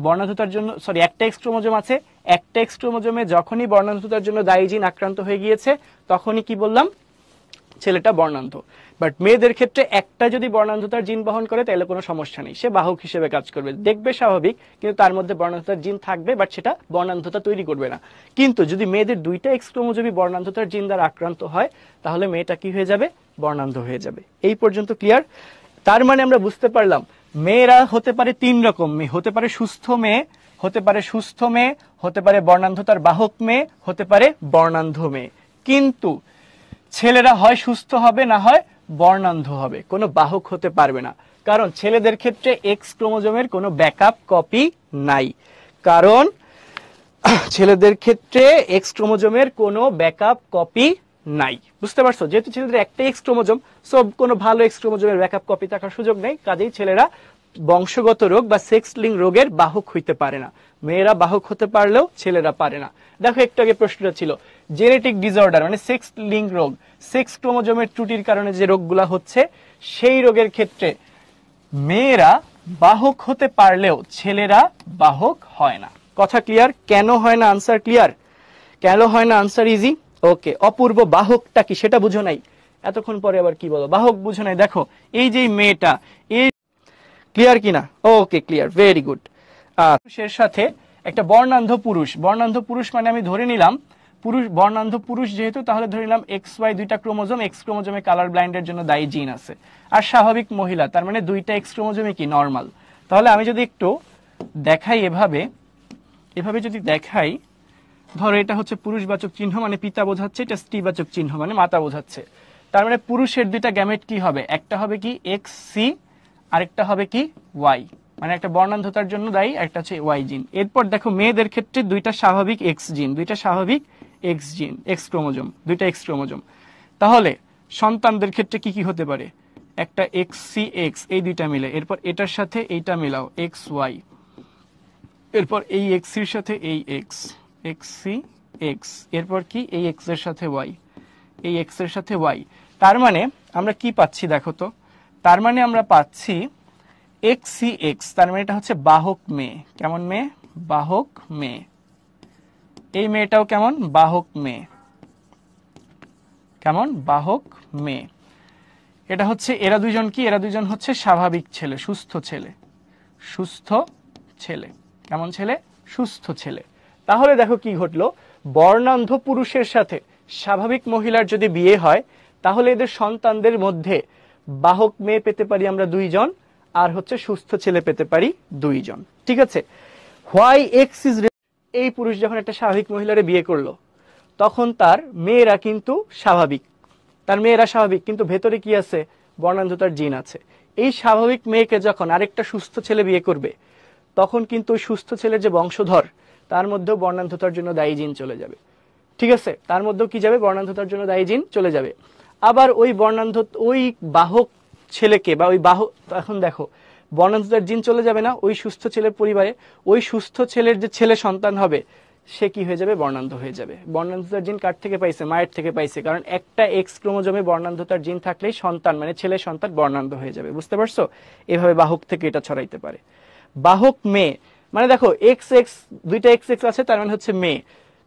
বর্ণান্ধতার জন্য একটা এক্স ক্রোমোজোম আছে, একটা এক্স ক্রোমোজোমে যখনই বর্ণান্ধতার জন্য দায়ী জিন আক্রান্ত হয়ে গিয়েছে, তখনই কি বললাম? ছেলেটা বর্ণান্ধ। বাট মেয়েদের ক্ষেত্রে একটা যদি বর্ণান্ধতার জিন বহন করে তাহলে কোনো সমস্যা নেই, সে বাহক হিসেবে কাজ করবে, দেখবে স্বাভাবিক, কিন্তু তার মধ্যে বর্ণান্ধতার জিন থাকবে, বাট সেটা বর্ণান্ধতা তৈরি করবে না। কিন্তু যদি মেয়েদের দুইটা এক্স ক্রোমোজোমই বর্ণান্ধতার জিন দ্বারা আক্রান্ত হয়, তাহলে মেয়েটা কি হয়ে যাবে? বর্ণান্ধ হয়ে যাবে। এই পর্যন্ত ক্লিয়ার? তার মানে আমরা বুঝতে পারলাম মেয়েরা হতে পারে তিন রকম, মেয়ে হতে পারে সুস্থ মেয়ে, হতে পারে হতে পারে বর্ণান্ধতার বাহক মেয়ে, হতে পারে বর্ণান্ধ মেয়ে। কিন্তু ছেলেরা হয় সুস্থ হবে না হয় বর্ণান্ধ হবে, কোনো বাহক হতে পারবে না। কারণ ছেলেদের ক্ষেত্রে এক্স ক্রোমোজোমের কোনো ব্যাকআপ কপি নাই। কারণ ছেলেদের ক্ষেত্রে এক্স ক্রোমোজোমের কোনো ব্যাকআপ কপি নাই। বুঝতে পারছো? যেহেতু ছেলেদের একটা এক্স ক্রোমোজোম, সব কোনো ভালো এক্স ক্রোমোজোমের ব্যাকআপ কপি থাকার সুযোগ নেই, কাজেই ছেলেরা বংশগত রোগ বা সেক্স লিঙ্ক রোগের বাহক হইতে পারে না। মেয়েরা বাহক হতে পারলেও ছেলেরা পারে না। দেখো একটু আগে প্রশ্নটা ছিল জেনেটিক ডিসঅর্ডার মানে সেক্স লিঙ্ক রোগ, সেক্স ক্রোমোজোমের ত্রুটির কারণে যে রোগগুলা হচ্ছে, সেই রোগের ক্ষেত্রে মেয়েরা বাহক হতে পারলেও ছেলেরা বাহক হয় না। কথা ক্লিয়ার? কেন হয় না আনসার ক্লিয়ার? কেন হয় না আনসার ইজি? ওকে। অপূর্ব বাহকটা কি সেটা বুঝো নাই? এতক্ষণ পরে আবার কি বলো? বাহক বুঝো নাই? দেখো এই যে মেয়েটা, এই ক্লিয়ার কিনা? Okay clear, very good. পুরুষের সাথে একটা বর্ণান্ধ পুরুষ মানে আমি ধরে নিলাম বর্ণান্ধ পুরুষ যেহেতু, তাহলে ধরে নিলাম এক্স ওয়াই দুইটা ক্রোমোজোম, এক্স ক্রোমোজোমে কালার ব্লাইন্ডের জন্য দায়ী জিন আছে, আর স্বাভাবিক মহিলা, তার মানে দুইটা এক্স ক্রোমোজোমে কি নরমাল। তাহলে আমি যদি একটু দেখাই এভাবে যদি দেখাই, ধরো এটা হচ্ছে পুরুষবাচক চিহ্ন মানে পিতা বোঝাচ্ছে, এটা স্ত্রীবাচক চিহ্ন মানে মাতা বোঝাচ্ছে। তার মানে পুরুষের দুইটা গ্যামেট কি হবে? একটা হবে কি এক্স সি, আরেকটা হবে কি ওয়াই, মানে একটা বর্ণান্ধতার জন্য দায়ী, একটা হচ্ছে ওয়াই জিন। এরপর দেখো মেয়েদের ক্ষেত্রে দুইটা স্বাভাবিক এক্স জিন, এক্স ক্রোমোজোম, দুইটা এক্স ক্রোমোজোম। তাহলে সন্তানদের ক্ষেত্রে কি কি হতে পারে? একটা এক্স সি এক্স, এই দুইটা মিলে, এরপর এটার সাথে এইটা মিলাও এক্স ওয়াই, এরপর এই এক্স এর সাথে এই এক্স সি এক্স, এরপর কি এই এক্স এর সাথে ওয়াই, এই এক্স এর সাথে ওয়াই। তার মানে আমরা কি পাচ্ছি দেখো তো? তার মানে আমরা পাচ্ছি XCX, তার মানে এটা হচ্ছে বাহক মেয়ে। কেমন মেয়ে? বাহক মেয়ে। এই মেয়েটাও কেমন? বাহক মেয়ে। কেমন? বাহক মেয়ে। এটা হচ্ছে এরা দুইজন কি? এরা দুইজন হচ্ছে স্বাভাবিক ছেলে, সুস্থ ছেলে। সুস্থ ছেলে। কেমন ছেলে? সুস্থ ছেলে। তাহলে দেখো কি ঘটলো, বর্ণান্ধ পুরুষের সাথে স্বাভাবিক মহিলার যদি বিয়ে হয় তাহলে এদের সন্তানদের মধ্যে বাহক মেয়ে পেতে পারি আমরা 2 জন, আর হচ্ছে সুস্থ ছেলে পেতে পারি 2 জন। ঠিক আছে? হোয়াই এক্স ইজ, এই পুরুষ যখন একটা স্বাভাবিক মহিলারে বিয়ে করলো তখন তার মেয়েরা কিন্তু স্বাভাবিক, তার মেয়েরা স্বাভাবিক, কিন্তু ভেতরে কি আছে? বর্ণান্ধতার জিন আছে। এই স্বাভাবিক মেয়েকে যখন আরেকটা সুস্থ ছেলে বিয়ে করবে তখন কিন্তু ওই সুস্থ ছেলের যে বংশধর তার মধ্যেও বর্ণান্ধতার জন্য দায়ী জিন চলে যাবে। ঠিক আছে? তার মধ্যেও কি যাবে? বর্ণান্ধতার জন্য দায়ী জিন চলে যাবে। আবার ওই ওই বাহক ছেলেকে বা ওই বাহক, এখন দেখো বর্ণান্ধতার জিন চলে যাবে না ওই সুস্থ ছেলের পরিবারে, ওই সুস্থ ছেলের যে ছেলে সন্তান হবে সে কি হয়ে যাবে? বর্ণান্ধ হয়ে যাবে। বর্ণান্ধতার জিন কার থেকে পাইছে? মায়ের থেকে পাইছে, কারণ একটা এক্স ক্রোমোজোমে বর্ণান্ধতার জিন থাকলেই সন্তান মানে ছেলে সন্তান বর্ণান্ধ হয়ে যাবে। বুঝতে পারছো? এভাবে বাহক থেকে এটা ছড়াইতে পারে। বাহক মেয়ে মানে দেখো এক্স এক্স, দুইটা এক্স এক্স আছে, তার মানে হচ্ছে মেয়ে।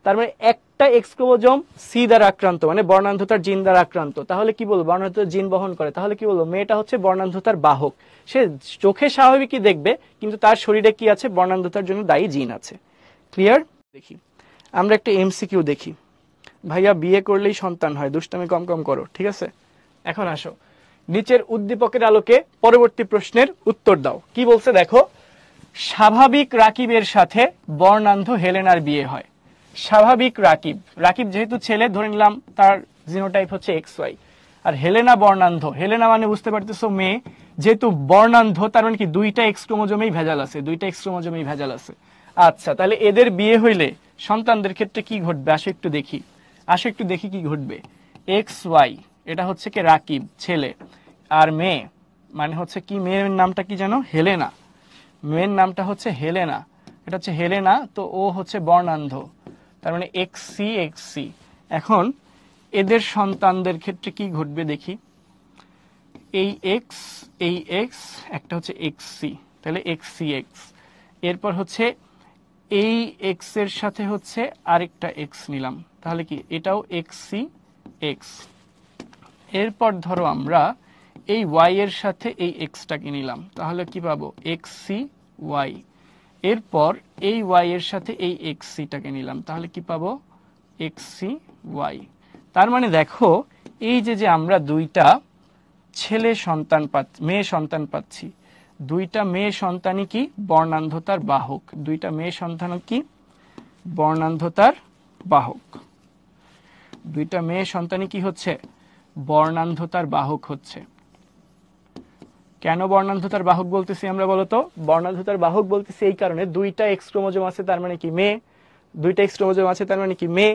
তার মানে একটা এক্স ক্রোমোজোম সি দ্বারা আক্রান্ত, মানে বর্ণান্ধতার জিন দ্বারা আক্রান্ত। তাহলে কি বলবো? বর্ণান্ধতার জিন বহন করে। তাহলে কি বলবো? মেয়েটা হচ্ছে বর্ণান্ধতার বাহক। সে চোখে স্বাভাবিকই দেখবে, কিন্তু তার শরীরে কি আছে? বর্ণান্ধতার জন্য দায়ী জিন আছে। ক্লিয়ার? দেখি আমরা একটা এমসিকিউ দেখি। ভাইয়া বিয়ে করলেই সন্তান হয়, দুষ্টামি কম কম করো। ঠিক আছে? এখন আসো, নিচের উদ্দীপকের আলোকে পরবর্তী প্রশ্নের উত্তর দাও। কি বলছে দেখো, স্বাভাবিক রাকিবের সাথে বর্ণান্ধ হেলেনার বিয়ে হয়। স্বাভাবিক রাকিব, রাকিব যেহেতু ছেলে ধরে নিলাম তার জিনোটাইপ হচ্ছে XY, আর হেলেনা বর্ণান্ধ। হেলেনা মানে বুঝতে পারতেছো মেয়ে, যেহেতু বর্ণান্ধ তার মানে কি দুইটা এক্স ক্রোমোজোমেই ভেজাল আছে, দুইটা এক্স ক্রোমোজোমেই ভেজাল আছে। আচ্ছা, তাহলে এদের বিয়ে হইলে সন্তানদের ক্ষেত্রে কি ঘটবে? আসো একটু দেখি, আসো একটু দেখি কি ঘটবে। XY এটা হচ্ছে কি? রাকিব ছেলে, আর মেয়ে মানে হচ্ছে কি? মেয়ের নামটা কি জানো? হেলেনা। মেয়ের নামটা হচ্ছে হেলেনা, এটা হচ্ছে হেলেনা। তো ও হচ্ছে বর্ণান্ধ, তার মানে XC। এখন এদের সন্তানদের ক্ষেত্রে কি ঘটবে দেখি। এই এক্স, এই এক্স, একটা হচ্ছে XC, তাহলে XCX। এরপর হচ্ছে এই এক্স এর সাথে হচ্ছে আরেকটা এক্স নিলাম, তাহলে কি? এটাও XCX। এরপর ধরো আমরা এই ওয়াই এর সাথে এই এক্সটাকে নিলাম, তাহলে কি পাবো? XCY। এরপর এই ওয়াই এর সাথে এই XCটাকে নিলাম, তাহলে কি পাবো? XCY। তার মানে দেখো এই যে আমরা দুইটা ছেলে সন্তান পাচ্ছি, মেয়ে সন্তান পাচ্ছি, দুইটা মেয়ে সন্তানই কি? বর্ণান্ধতার বাহক। দুইটা মেয়ে সন্তান কি? বর্ণান্ধতার বাহক। দুইটা মেয়ে সন্তানই কি হচ্ছে? বর্ণান্ধতার বাহক হচ্ছে। কেন বর্ণান্ধতার বাহক বলতেছি আমরা বলতো? বর্ণান্ধতার বাহক বলতেছি এই কারণে, দুইটা এক্স ক্রোমোজোম আছে তার মানে কি? মেয়ে। দুইটা এক্স ক্রোমোজোম আছে তার মানে কি? মেয়ে।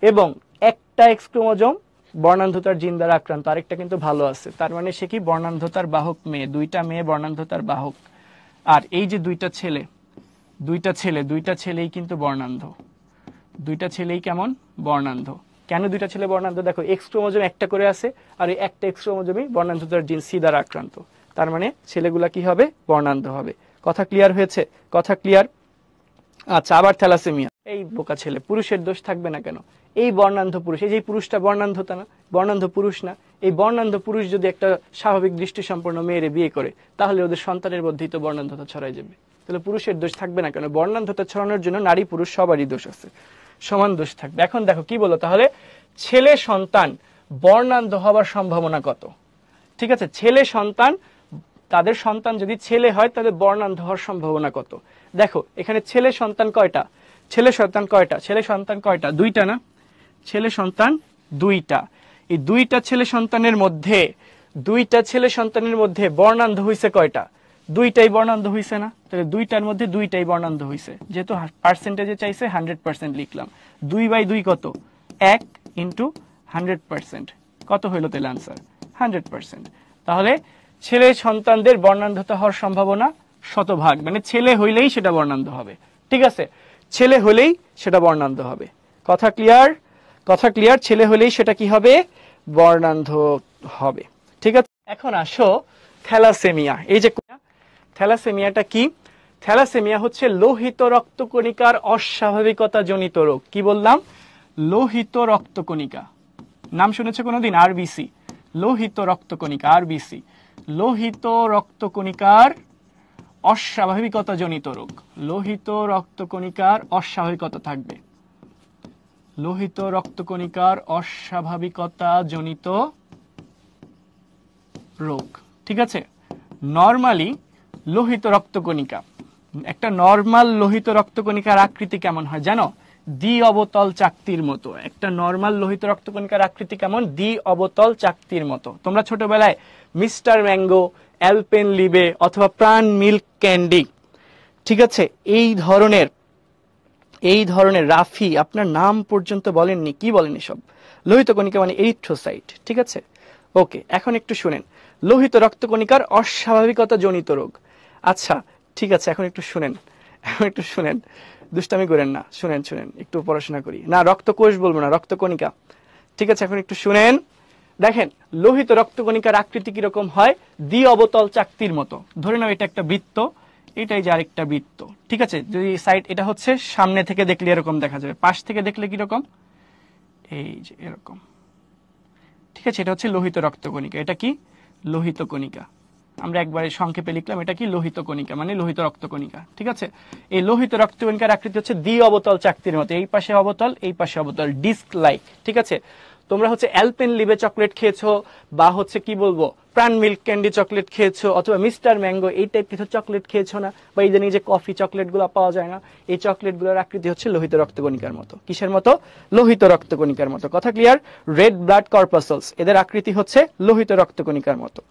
এবং একটা এক্স ক্রোমোজোম বর্ণান্ধতার জিন দ্বারা আক্রান্ত, আরেকটা কিন্তু ভালো আছে, তার মানে সে কি? বর্ণান্ধতার বাহক মেয়ে। দুইটা মেয়ে বর্ণান্ধতার বাহক। আর এই যে দুইটা ছেলে, দুইটা ছেলেই কিন্তু বর্ণান্ধ। দুইটা ছেলেই কেমন? বর্ণান্ধ। কেন দুইটা ছেলে বর্ণান্ধ? দেখো এক্স ক্রোমোজোম একটা করে আছে, আর এই একটা এক্স ক্রোমোজোমই বর্ণান্ধতার জিন সি দ্বারা আক্রান্ত, তার মানে ছেলেগুলা কি হবে? বর্ণান্ধ হবে। কথা ক্লিয়ার হয়েছে? কথা ক্লিয়ার? আচ্ছা, আবার থ্যালাসেমিয়া। এই বোকা ছেলে, পুরুষের দোষ থাকবে না কেন? এই বর্ণান্ধ পুরুষ, এই যে পুরুষটা বর্ণান্ধতা না, বর্ণান্ধ পুরুষ না, এই বর্ণান্ধ পুরুষ যদি একটা স্বাভাবিক দৃষ্টিসম্পন্ন মেয়েরে বিয়ে করে তাহলে ওদের সন্তানের মধ্যেই তো বর্ণান্ধতা ছড়াই যাবে। তাহলে পুরুষের দোষ থাকবে না কেন? বর্ণান্ধতা ছড়ানোর জন্য নারী পুরুষ সবারই দোষ আছে, সমান দোষ থাকবে। এখন দেখো কি বলো তাহলে, ছেলে সন্তান বর্ণান্ধ হওয়ার সম্ভাবনা কত? ঠিক আছে, ছেলে সন্তান, তাদের সন্তান যদি ছেলে হয় তাহলে বর্ণান্ধ হওয়ার সম্ভাবনা কত? দেখো এখানে ছেলে সন্তান কয়টা? ছেলে সন্তান কয়টা? ছেলে সন্তান কয়টা? দুইটা না? ছেলে সন্তান দুইটা। এই দুইটা ছেলে সন্তানের মধ্যে বর্ণান্ধ হইছে কয়টা? দুইটাই বর্ণান্ধ হইছে না? তাহলে দুইটার মধ্যে দুইটাই বর্ণান্ধ হইছে। যেহেতু পার্সেন্টেজে চাইছে 100% লিখলাম। 2/2 কত? 1 ইন্টু 100%। কত হইলো তাহলে আনসার? 100%। তাহলে ছেলে সন্তানদের বর্ণান্ধতা হওয়ার সম্ভাবনা শতভাগ, মানে ছেলে হইলেই সেটা বর্ণান্ধ হবে। ঠিক আছে, ছেলে হলেই সেটা বর্ণান্ধ হবে। কথা ক্লিয়ার? কথা ক্লিয়ার? ছেলে হলেই সেটা কি হবে? বর্ণান্ধ হবে। ঠিক আছে, এখন আসো থ্যালাসেমিয়া। এই যে থ্যালাসেমিয়াটা কি? থ্যালাসেমিয়া হচ্ছে লোহিত রক্তকণিকার অস্বাভাবিকতা জনিত রোগ। কি বললাম? লোহিত রক্তকণিকা। নাম শুনেছে কোনোদিন? আরবিসি, লোহিত রক্তকণিকা, আরবিসি, লোহিত রক্তকণিকার অস্বাভাবিকতা জনিত রোগ। লোহিত রক্তকণিকার অস্বাভাবিকতা থাকবে, লোহিত রক্তকণিকার অস্বাভাবিকতা জনিত রোগ। ঠিক আছে? নরমালি লোহিত রক্তকণিকা, একটা নরমাল লোহিত রক্তকণিকার আকৃতি কেমন হয় জানো? দ্বি অবতল চাকতির মতো। একটা নরমাল লোহিত রক্তকণিকার আকৃতি কেমন? দ্বি অবতল চাকতির মতো। তোমরা ছোটবেলায় মিস্টার ম্যাঙ্গো, অ্যালপেনলিবে অথবা প্রাণ মিল্ক ক্যান্ডি, ঠিক আছে, এই ধরনের রাফি, আপনার নাম পর্যন্ত বলেননি, কি বলেন এসব? লোহিত কণিকা মানে এরিথ্রোসাইট। ঠিক আছে? ওকে, এখন একটু শুনেন, লোহিত রক্তকণিকার অস্বাভাবিকতা জনিত রোগ। আচ্ছা ঠিক আছে, এখন একটু শুনেন, দুষ্টামি করেন না, শুনেন একটু পড়াশোনা করি না, রক্তকোষ বলবো না, রক্তকণিকা। ঠিক আছে, এখন একটু শুনেন। দেখেন লোহিত রক্তকণিকার আকৃতি কিরকম হয়? দ্বি অবতল চাকতির মতো। ধরে নাও এটা একটা বৃত্ত, এটাই যে আরেকটা বৃত্ত। ঠিক আছে? যদি সাইড, এটা হচ্ছে সামনে থেকে দেখলে এরকম দেখা যাবে, পাশ থেকে দেখলে কিরকম? এই যে এরকম। ঠিক আছে? এটা হচ্ছে লোহিত রক্তকণিকা। এটা কি? লোহিত কণিকা। আমরা একবারে সংক্ষেপে লিখলাম, এটা কি? লোহিত কণিকা, মানে লোহিত রক্তকণিকা। ঠিক আছে? এই লোহিত রক্তকণিকার আকৃতি হচ্ছে দ্বি অবতল চাকতির মতো, এই পাশে অবতল, এই পাশে অবতল, ডিস্ক লাইক। ঠিক আছে? তোমরা হচ্ছে অ্যালপেনলিবে চকলেট খেয়েছো, বা হচ্ছে কি বলবো, প্রাণ মিল্ক ক্যান্ডি চকলেট খেয়েছো, অথবা মিস্টার ম্যাঙ্গো এই টাইপ কিছু চকলেট খেয়েছো না? বা এই যে কফি চকলেট গুলো পাওয়া যায় না, এই চকলেট গুলোর আকৃতি হচ্ছে লোহিত রক্তকণিকার মতো। কিসের মতো? লোহিত রক্তকণিকার মতো। কথা ক্লিয়ার? রেড ব্লাড কর্পাসলস, এদের আকৃতি হচ্ছে লোহিত রক্তকণিকার মতো।